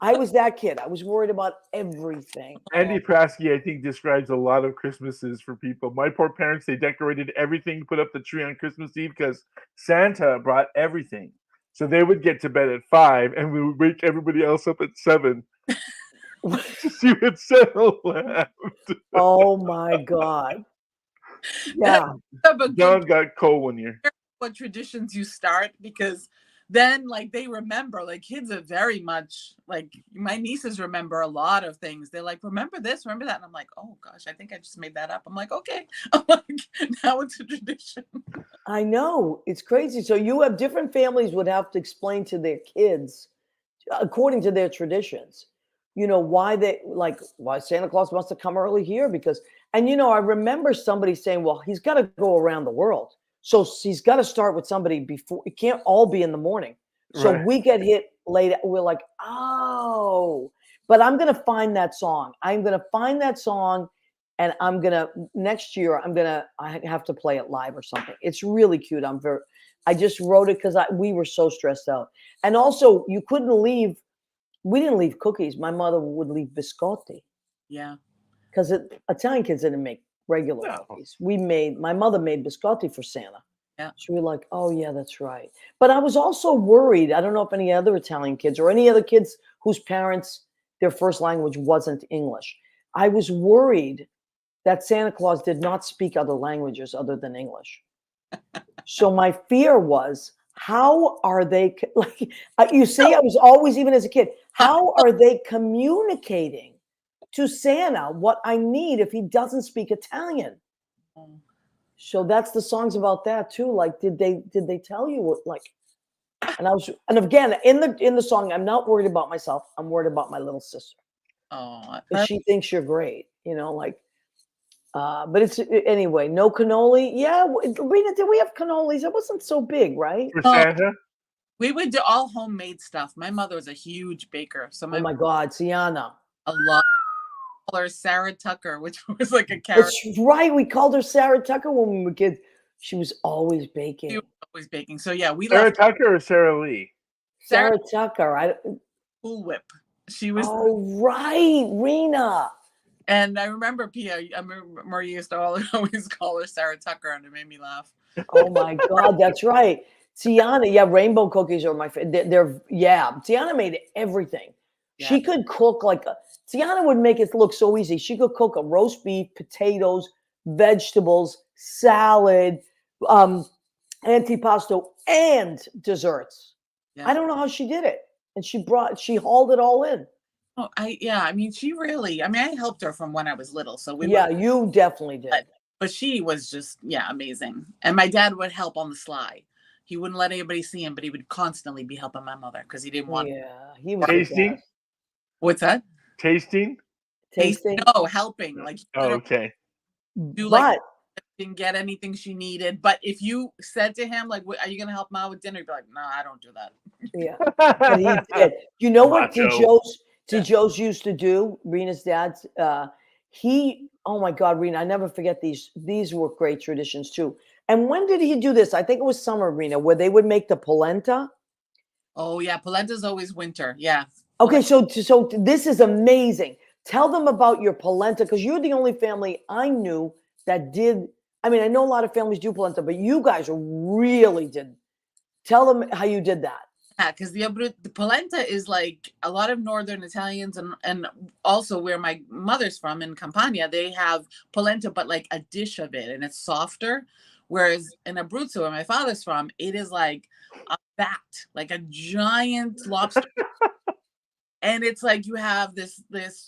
I was that kid. I was worried about everything. Andy Prasky, I think, describes a lot of Christmases for people. My poor parents, they decorated everything, put up the tree on Christmas Eve because Santa brought everything. So they would get to bed at 5 and we would wake everybody else up at 7 to see what Santa left. Oh my God. Yeah. John got cold one year. What traditions you start, because then like they remember, like kids are very much like, my nieces remember a lot of things. They're like, remember this, remember that. And I'm like, oh gosh, I think I just made that up. I'm like, okay. I'm like, now it's a tradition. I know, it's crazy. So you have different families would have to explain to their kids, according to their traditions, why Santa Claus must have come early here, because, and I remember somebody saying, well, he's got to go around the world. So he's got to start with somebody before. It can't all be in the morning. So Right. we get hit late. We're like, oh, but I'm going to find that song. I'm going to find that song. And next year, I have to play it live or something. It's really cute. I just wrote it because we were so stressed out. And also we didn't leave cookies. My mother would leave biscotti. Yeah. Because Italian kids didn't make regular cookies. My mother made biscotti for Santa. Yeah. So we were like, oh yeah, that's right. But I was also worried. I don't know if any other Italian kids or any other kids whose parents, their first language wasn't English. I was worried that Santa Claus did not speak other languages other than English. So my fear was, how are they, you see, I was always, even as a kid, how are they communicating to Santa what I need if he doesn't speak Italian? So that's the songs about that too. Like, did they tell you what, like, And again, in the song, I'm not worried about myself. I'm worried about my little sister. Oh, Because she thinks you're great, but it's anyway, no cannoli. Yeah, Rena, did we have cannolis? It wasn't so big, right? For Oh. Santa? we would do all homemade stuff. My mother was a huge baker, so Oh my God, Sienna. a lot. Call her Sarah Tucker, which was like a character. That's right. We called her Sarah Tucker when we were kids. She was always baking. She was always baking. So yeah, we Sarah left Tucker or Sarah Lee? Sarah Tucker. Cool Whip. She was. Oh right, Rena. And I remember Pia. I remember Maria used to always call her Sarah Tucker, and it made me laugh. Oh my God, that's right. Tiana, yeah, rainbow cookies are my favorite. Tiana made everything. Yeah. She could cook Tiana would make it look so easy. She could cook a roast beef, potatoes, vegetables, salad, antipasto, and desserts. Yeah. I don't know how she did it. And she hauled it all in. Oh, I mean, she really. I mean, I helped her from when I was little, so you definitely did. But she was just amazing. And my dad would help on the sly. He wouldn't let anybody see him, but he would constantly be helping my mother because he didn't want. Yeah, he was Tasting? What's that? Tasting? Tasting. No, helping. Like Oh, okay. do But didn't get anything she needed. But if you said to him, like, "Are you gonna help Mom with dinner?" He'd be like, "No, I don't do that." yeah, but he did. You know what Macho. Joe's used to do? Rena's dad's. Oh my God, Rena, I never forget these. These were great traditions too. And when did he do this? I think it was summer, Rena, where they would make the polenta. Oh yeah, polenta's always winter. Yeah. Okay, so this is amazing. Tell them about your polenta because you're the only family I knew that did. I mean, I know a lot of families do polenta, but you guys really did. Tell them how you did that. Yeah, because the polenta is like a lot of Northern Italians and also where my mother's from in Campania, they have polenta, but like a dish of it and it's softer. Whereas in Abruzzo, where my father's from, it is like a bat, like a giant lobster. And it's like you have this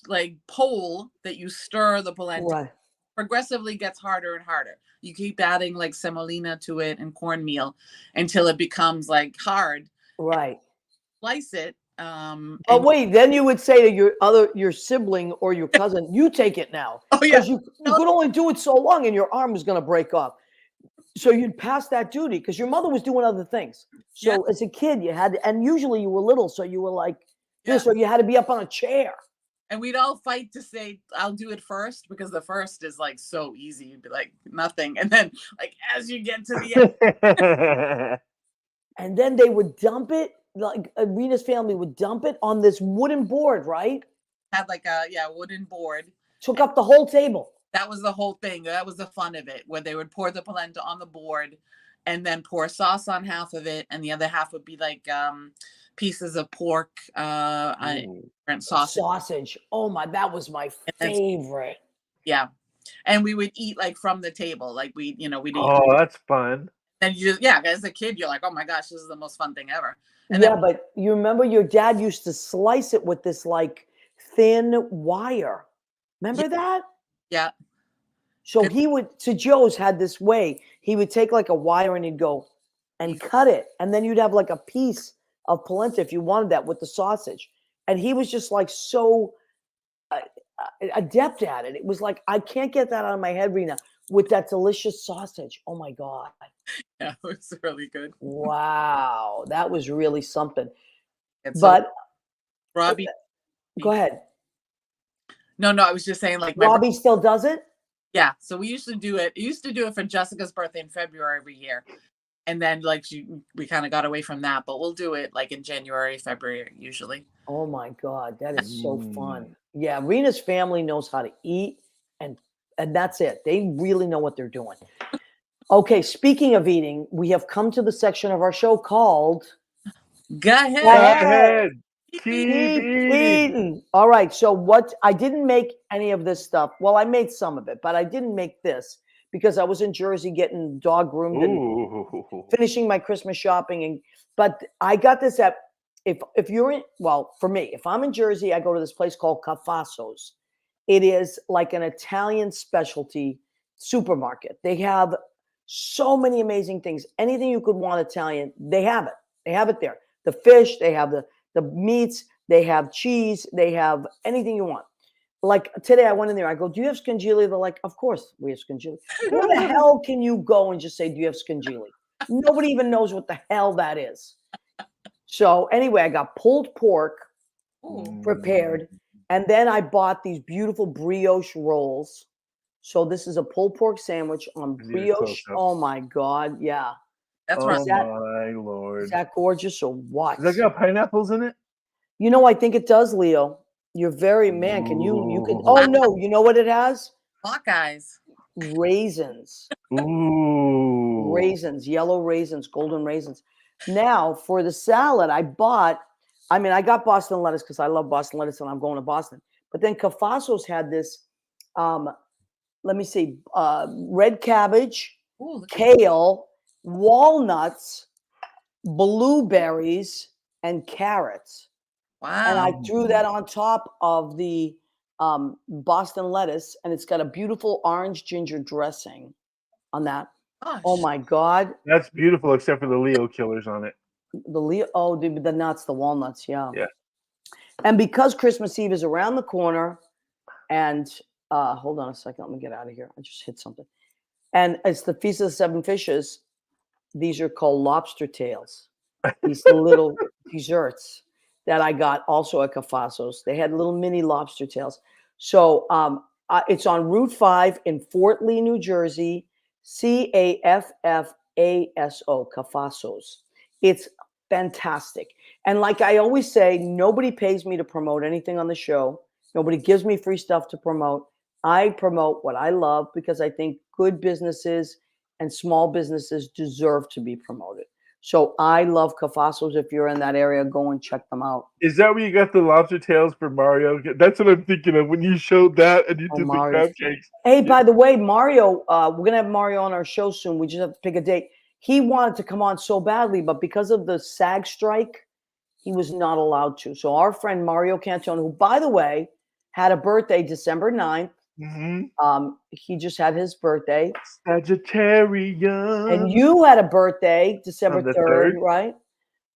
like pole that you stir the polenta. Right. Progressively gets harder and harder. You keep adding like semolina to it and cornmeal until it becomes like hard. Right. Slice it. Oh wait, then you would say to your sibling or your cousin, "You take it now." Oh yeah. You could only do it so long, and your arm was going to break off. So you'd pass that duty because your mother was doing other things. So as a kid, you had, and usually you were little, so you were like this, or you had to be up on a chair. And we'd all fight to say, "I'll do it first," because the first is like so easy. You'd be like nothing, and then like as you get to the end. And then they would dump it, like Rena's family would dump it on this wooden board, right? Had like a wooden board. Took up the whole table. That was the whole thing. That was the fun of it, where they would pour the polenta on the board and then pour sauce on half of it, and the other half would be like pieces of pork, different sausage. Oh my, that was my favorite. Yeah. And we would eat like from the table, like we'd eat. Oh, that's fun. And as a kid, you're like, oh my gosh, this is the most fun thing ever. And but you remember your dad used to slice it with this like thin wire. Remember that? Yeah. So Joe's had this way. He would take like a wire and he'd go and cut it. And then you'd have like a piece of polenta if you wanted that with the sausage. And he was just like so adept at it. It was like, I can't get that out of my head, Rena, with that delicious sausage. Oh my God. Yeah, it was really good. Wow. That was really something. But Robbie. Go ahead. No, I was just saying like Robbie still does it? Yeah. So we used to do it. We used to do it for Jessica's birthday in February every year. And then like we kind of got away from that, but we'll do it like in January, February usually. Oh my God. That is so fun. Yeah. Rena's family knows how to eat and that's it. They really know what they're doing. Okay. Speaking of eating, we have come to the section of our show called Go Ahead. Keep eating. Eating. All right. So I didn't make any of this stuff. Well, I made some of it, but I didn't make this because I was in Jersey getting dog groomed and finishing my Christmas shopping. But I got this if you're in, well, for me, if I'm in Jersey, I go to this place called Cafasso's. It is like an Italian specialty supermarket. They have so many amazing things. Anything you could want Italian, they have it. They have it there. The fish, they have the meats, they have cheese, they have anything you want. Like today, I went in there. I go, "Do you have scungili?" They're like, "Of course, we have scungili." Where the hell can you go and just say, "Do you have scungili?" Nobody even knows what the hell that is. So anyway, I got pulled pork prepared, and then I bought these beautiful brioche rolls. So this is a pulled pork sandwich on I need a brioche. close-up. Oh my God, yeah. That's Oh right. Is that- my lord! Is that gorgeous or what? Does that got pineapples in it? You know, I think it does, Leo. You're very man. Can you can? Oh no, you know what it has? Hawkeyes. Raisins. Ooh. Raisins, yellow raisins, golden raisins. Now for the salad, I got Boston lettuce because I love Boston lettuce and I'm going to Boston. But then Cafazos had this, let me see, red cabbage, Ooh, look at kale, walnuts, blueberries, and carrots. And I wow. threw that on top of the Boston lettuce, and it's got a beautiful orange ginger dressing on that. Gosh. Oh my God. That's beautiful, except for the Leo killers on it. The nuts, the walnuts, yeah. Yeah. And because Christmas Eve is around the corner, and hold on a second, let me get out of here. I just hit something. And it's the Feast of the Seven Fishes. These are called lobster tails. These little desserts that I got also at Cafazos. They had little mini lobster tails. So it's on Route 5 in Fort Lee, New Jersey. Caffaso, Cafazos. It's fantastic. And like I always say, nobody pays me to promote anything on the show. Nobody gives me free stuff to promote. I promote what I love because I think good businesses and small businesses deserve to be promoted. So I love Cafazos. If you're in that area, go and check them out. Is that where you got the lobster tails for Mario? That's what I'm thinking of when you showed that and you Oh, did the Mario. crab cakes. Hey, by the way, Mario, we're going to have Mario on our show soon. We just have to pick a date. He wanted to come on so badly, but because of the SAG strike, he was not allowed to. So our friend Mario Cantone, who, by the way, had a birthday December 9th. He just had his birthday. Sagittarius. And you had a birthday December On the 3rd, 3rd.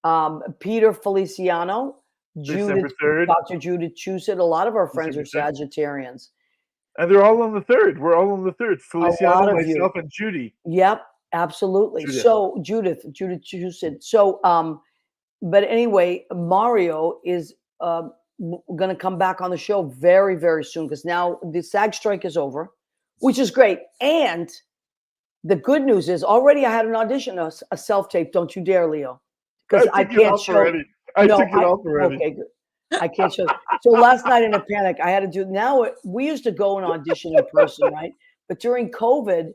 right? Peter Feliciano, December Judith, 3rd. Dr. Judith Chusett. A lot of our friends are December 3rd. Sagittarians. And they're all on the 3rd. We're all on the 3rd. Feliciano, of you. myself, and Judy. Yep, absolutely. Judith. So Judith Chusett. So, but anyway, Mario is going to come back on the show very, very soon because now the SAG strike is over, which is great. And the good news is already I had an audition, a self-tape. Don't you dare, Leo. Because I can't show. I took it off already. Okay, good. I can't show. So last night in a panic, I had to do. Now we used to go and audition in person, right? But during COVID,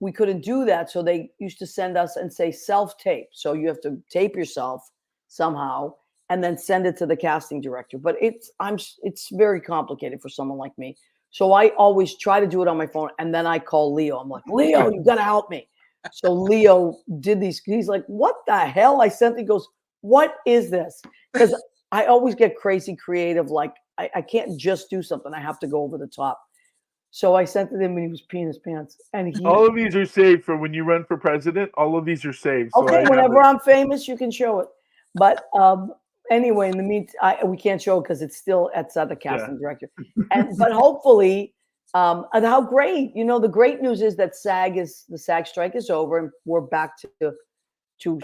we couldn't do that. So they used to send us and say self-tape. So you have to tape yourself somehow and then send it to the casting director. But it's very complicated for someone like me. So I always try to do it on my phone, and then I call Leo. I'm like, Leo, you got to help me. So Leo did these. He's like, what the hell? I sent. He goes, what is this? Because I always get crazy creative. Like I can't just do something. I have to go over the top. So I sent it him when he was peeing his pants. And all of these are saved for when you run for president. All of these are saved. So okay, whenever I'm famous, you can show it. But anyway, in the meantime, we can't show it because it's still at the casting director. But hopefully, and how great, the great news is that the SAG strike is over and we're back to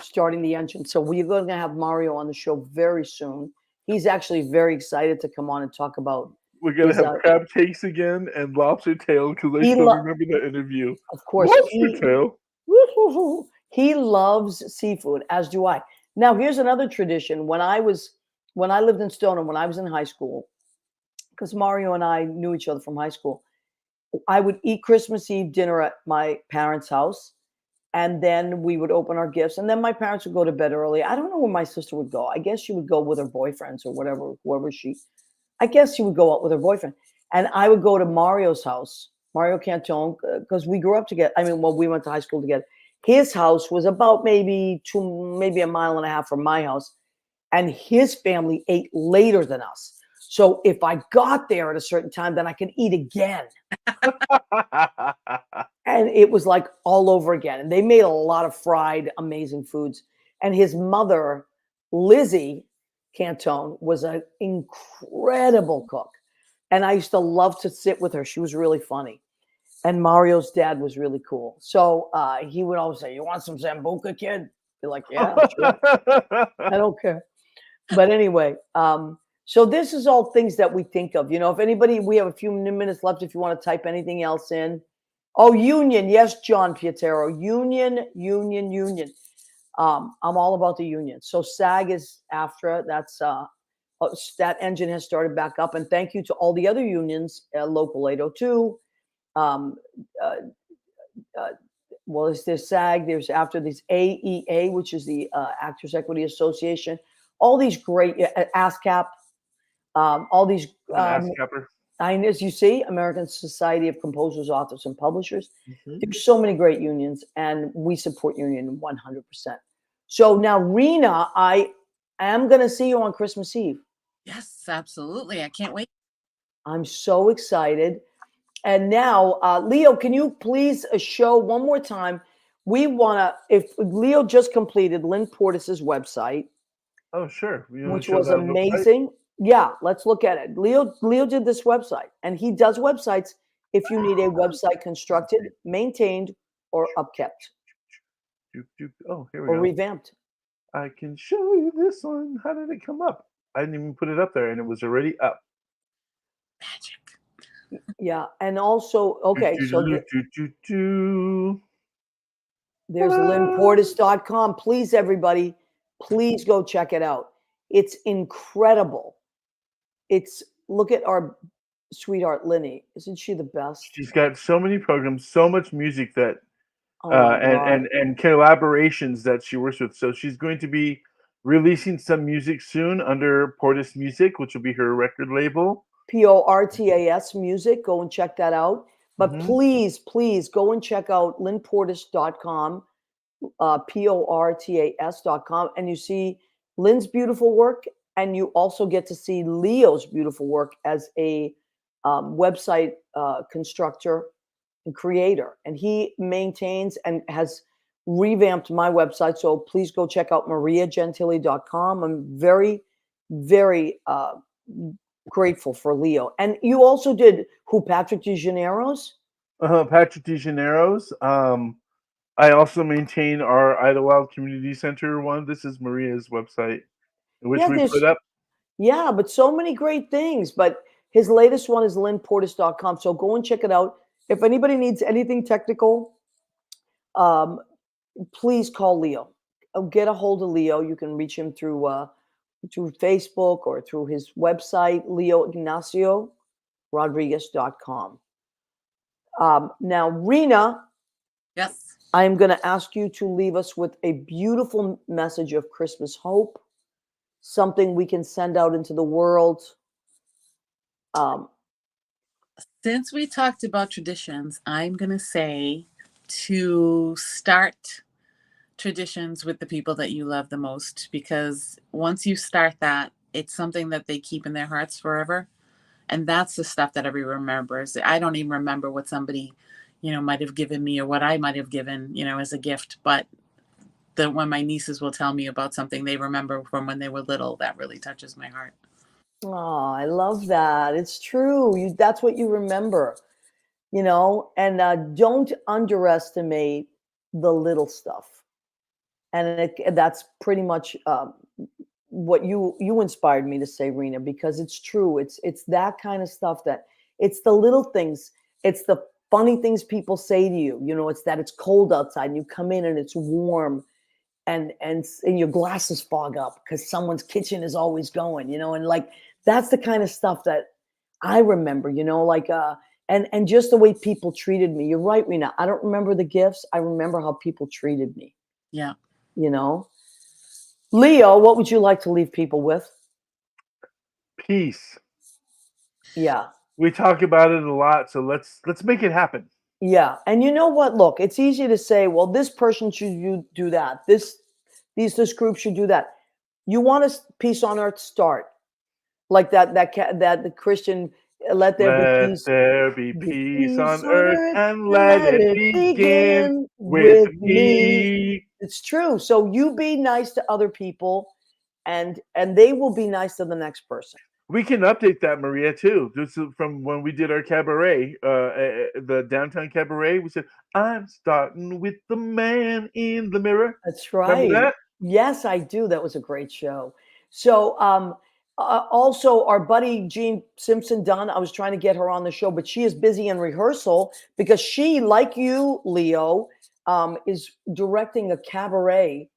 starting the engine. So we're going to have Mario on the show very soon. He's actually very excited to come on and talk about. We're going to have crab cakes again and lobster tail because I still remember that interview. Of course. Lobster tail. He loves seafood, as do I. Now, here's another tradition. When I lived in Stoneham, when I was in high school, because Mario and I knew each other from high school, I would eat Christmas Eve dinner at my parents' house, and then we would open our gifts, and then my parents would go to bed early. I don't know where my sister would go. I guess she would go with her boyfriends or whatever, I guess she would go out with her boyfriend. And I would go to Mario's house, Mario Cantone, because we grew up together. We went to high school together. His house was about maybe a mile and a half from my house. And his family ate later than us. So if I got there at a certain time, then I could eat again. And it was like all over again. And they made a lot of fried, amazing foods. And his mother, Lizzie Cantone, was an incredible cook. And I used to love to sit with her. She was really funny. And Mario's dad was really cool. So he would always say, "You want some Sambuca, kid?" Be like, "Yeah, sure. I don't care." But anyway, so this is all things that we think of. You know, if anybody, we have a few minutes left if you want to type anything else in. Oh, union. Yes, John Pietero. Union, union, union. I'm all about the union. So SAG is AFTRA. That's that engine has started back up. And thank you to all the other unions, Local 802. Well, there's SAG. There's after this AEA, which is the Actors Equity Association. All these great ASCAP. All these. As you see, American Society of Composers, Authors, and Publishers. There's so many great unions, and we support union 100%. So now, Rena, I am going to see you on Christmas Eve. Yes, absolutely. I can't wait. I'm so excited. And now, Leo, can you please show one more time? We want to, if Leo just completed Lynn Portis's website. Oh, sure. Which was amazing. Yeah, let's look at it. Leo did this website, and he does websites if you need a website constructed, maintained, or upkept. Oh, here we or go. Revamped. I can show you this one. How did it come up? I didn't even put it up there, and it was already up. Magic. Yeah, and also, okay, so there's lynnportis.com. Please, everybody, please go check it out. It's incredible. Look at our sweetheart Linny. Isn't she the best? She's got so many programs, so much music that and collaborations that she works with. So she's going to be releasing some music soon under Portis Music, which will be her record label. PORTAS Music. Go and check that out. But please, please go and check out lynnportis.com, PORTAS.com, and you see Lynn's beautiful work, and you also get to see Leo's beautiful work as a website constructor and creator. And he maintains and has revamped my website. So please go check out mariagentili.com. I'm very, very grateful for Leo. And you also did Patrick DeGeniero's? Patrick DeGeniero's. I also maintain our Idlewild Community Center one. This is Maria's website, which we put up. Yeah, but so many great things. But his latest one is lynnportis.com. So go and check it out. If anybody needs anything technical, please call Leo. Get a hold of Leo. You can reach him through Facebook or through his website, leoignaciorodriguez.com. Now, Rena. Yes. I'm going to ask you to leave us with a beautiful message of Christmas hope, something we can send out into the world. Since we talked about traditions, I'm going to say to start traditions with the people that you love the most, because once you start that, it's something that they keep in their hearts forever. And that's the stuff that everyone remembers. I don't even remember what somebody might have given me or what I might have given, as a gift. But when my nieces will tell me about something they remember from when they were little, that really touches my heart. Oh, I love that. It's true. That's what you remember, and don't underestimate the little stuff. And that's pretty much what you inspired me to say, Rena, because it's true. It's that kind of stuff it's the little things. It's the funny things people say to you, it's that it's cold outside and you come in and it's warm and your glasses fog up because someone's kitchen is always going, and like, that's the kind of stuff that I remember, and just the way people treated me. You're right, Rena. I don't remember the gifts. I remember how people treated me. Yeah. Leo, what would you like to leave people with? Peace. Yeah. We talk about it a lot, so let's make it happen. Yeah. And you know what? Look, it's easy to say, well, this person should do that. This group should do that. You want a peace on earth, start. Like that the Christian, let there be peace on earth, and let it begin with me. It's true. So you be nice to other people, and they will be nice to the next person. We can update that, Maria, too. This is from when we did our cabaret, the downtown cabaret. We said, "I'm starting with the man in the mirror." That's right. Remember that? Yes, I do. That was a great show. So, also our buddy Jean Simpson Dunn, I was trying to get her on the show, but she is busy in rehearsal because she, like you, Leo, is directing a cabaret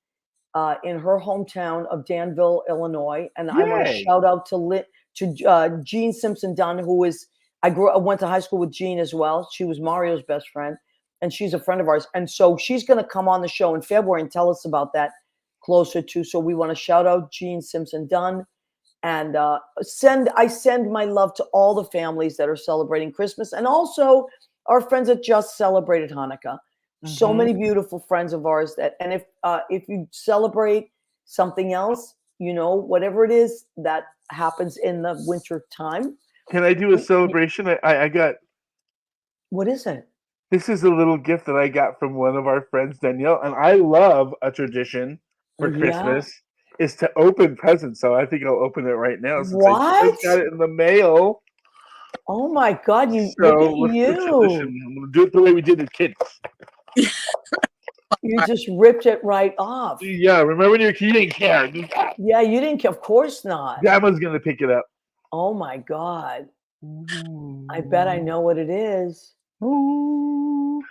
in her hometown of Danville, Illinois. And I want to Yay. shout out to Jean Simpson Dunn, who is I went to high school with Jean as well. She was Mario's best friend, and she's a friend of ours. And so she's going to come on the show in February and tell us about that closer to. So we want to shout out Jean Simpson Dunn, and send my love to all the families that are celebrating Christmas, and also our friends that just celebrated Hanukkah. So many beautiful friends of ours that, and if you celebrate something else, whatever it is that happens in the winter time. Can I do a celebration? I got. What is it? This is a little gift that I got from one of our friends, Danielle, and I love a tradition for Christmas is to open presents. So I think I'll open it right now since I just got it in the mail. Oh my God! So let's do tradition. I'm gonna do it the way we did as kids. You just ripped it right off. Yeah, remember when you didn't care. Yeah, you didn't care. Of course not. Grandma's gonna pick it up. Oh my God! I bet I know what it is. Ooh.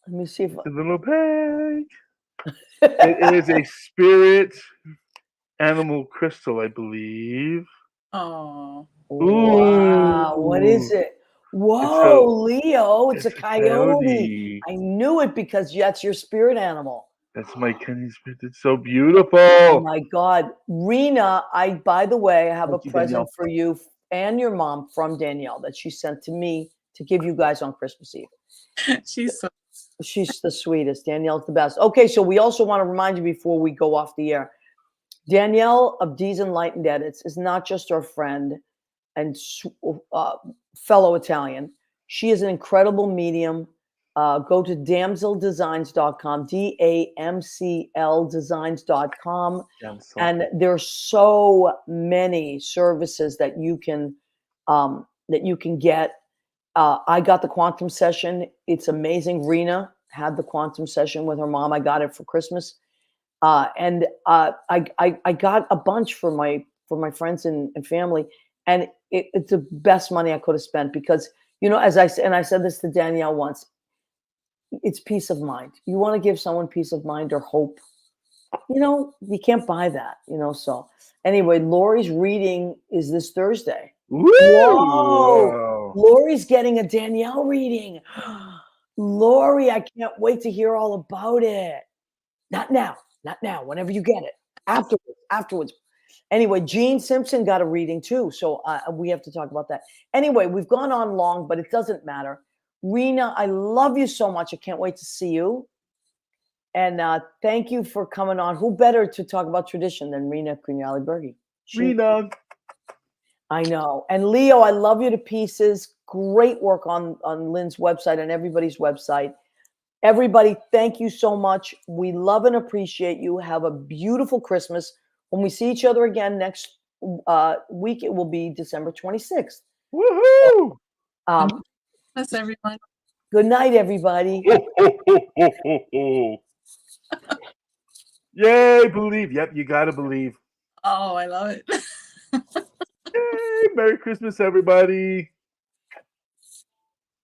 Let me see if a little bag. It is a spirit animal crystal, I believe. Oh. Wow! What is it? Whoa, Leo! It's a coyote. I knew it because that's your spirit animal. That's my Kenny spirit. It's so beautiful. Oh my God, Rena! By the way, I have a present Danielle. for you and your mom from Danielle that she sent to me to give you guys on Christmas Eve. She's the sweetest. Danielle's the best. Okay, so we also want to remind you before we go off the air, Danielle of D's Enlightened Edits is not just our friend and fellow Italian. She is an incredible medium. Go to damseldesigns.com, DAMCL designs.com. And there's so many services that you can get. I got the quantum session. It's amazing. Rena had the quantum session with her mom. I got it for Christmas. And I got a bunch for my friends and family. And it's the best money I could have spent because, as I said this to Danielle once, it's peace of mind. You want to give someone peace of mind or hope. You can't buy that, So anyway, Lori's reading is this Thursday. Woo! Whoa! Lori's getting a Danielle reading. Lori, I can't wait to hear all about it. Not now. Whenever you get it. Afterwards. Anyway, Jean Simpson got a reading too, so we have to talk about that. Anyway, we've gone on long, but it doesn't matter. Rena, I love you so much. I can't wait to see you. And thank you for coming on. Who better to talk about tradition than Rena Cugnali-Berghi? Rena. I know. And Leo, I love you to pieces. Great work on Lynn's website and everybody's website. Everybody, thank you so much. We love and appreciate you. Have a beautiful Christmas. When we see each other again next week, it will be December 26th. Woohoo! That's everyone. Good night, everybody. Yay, believe. Yep, you got to believe. Oh, I love it. Yay, Merry Christmas, everybody.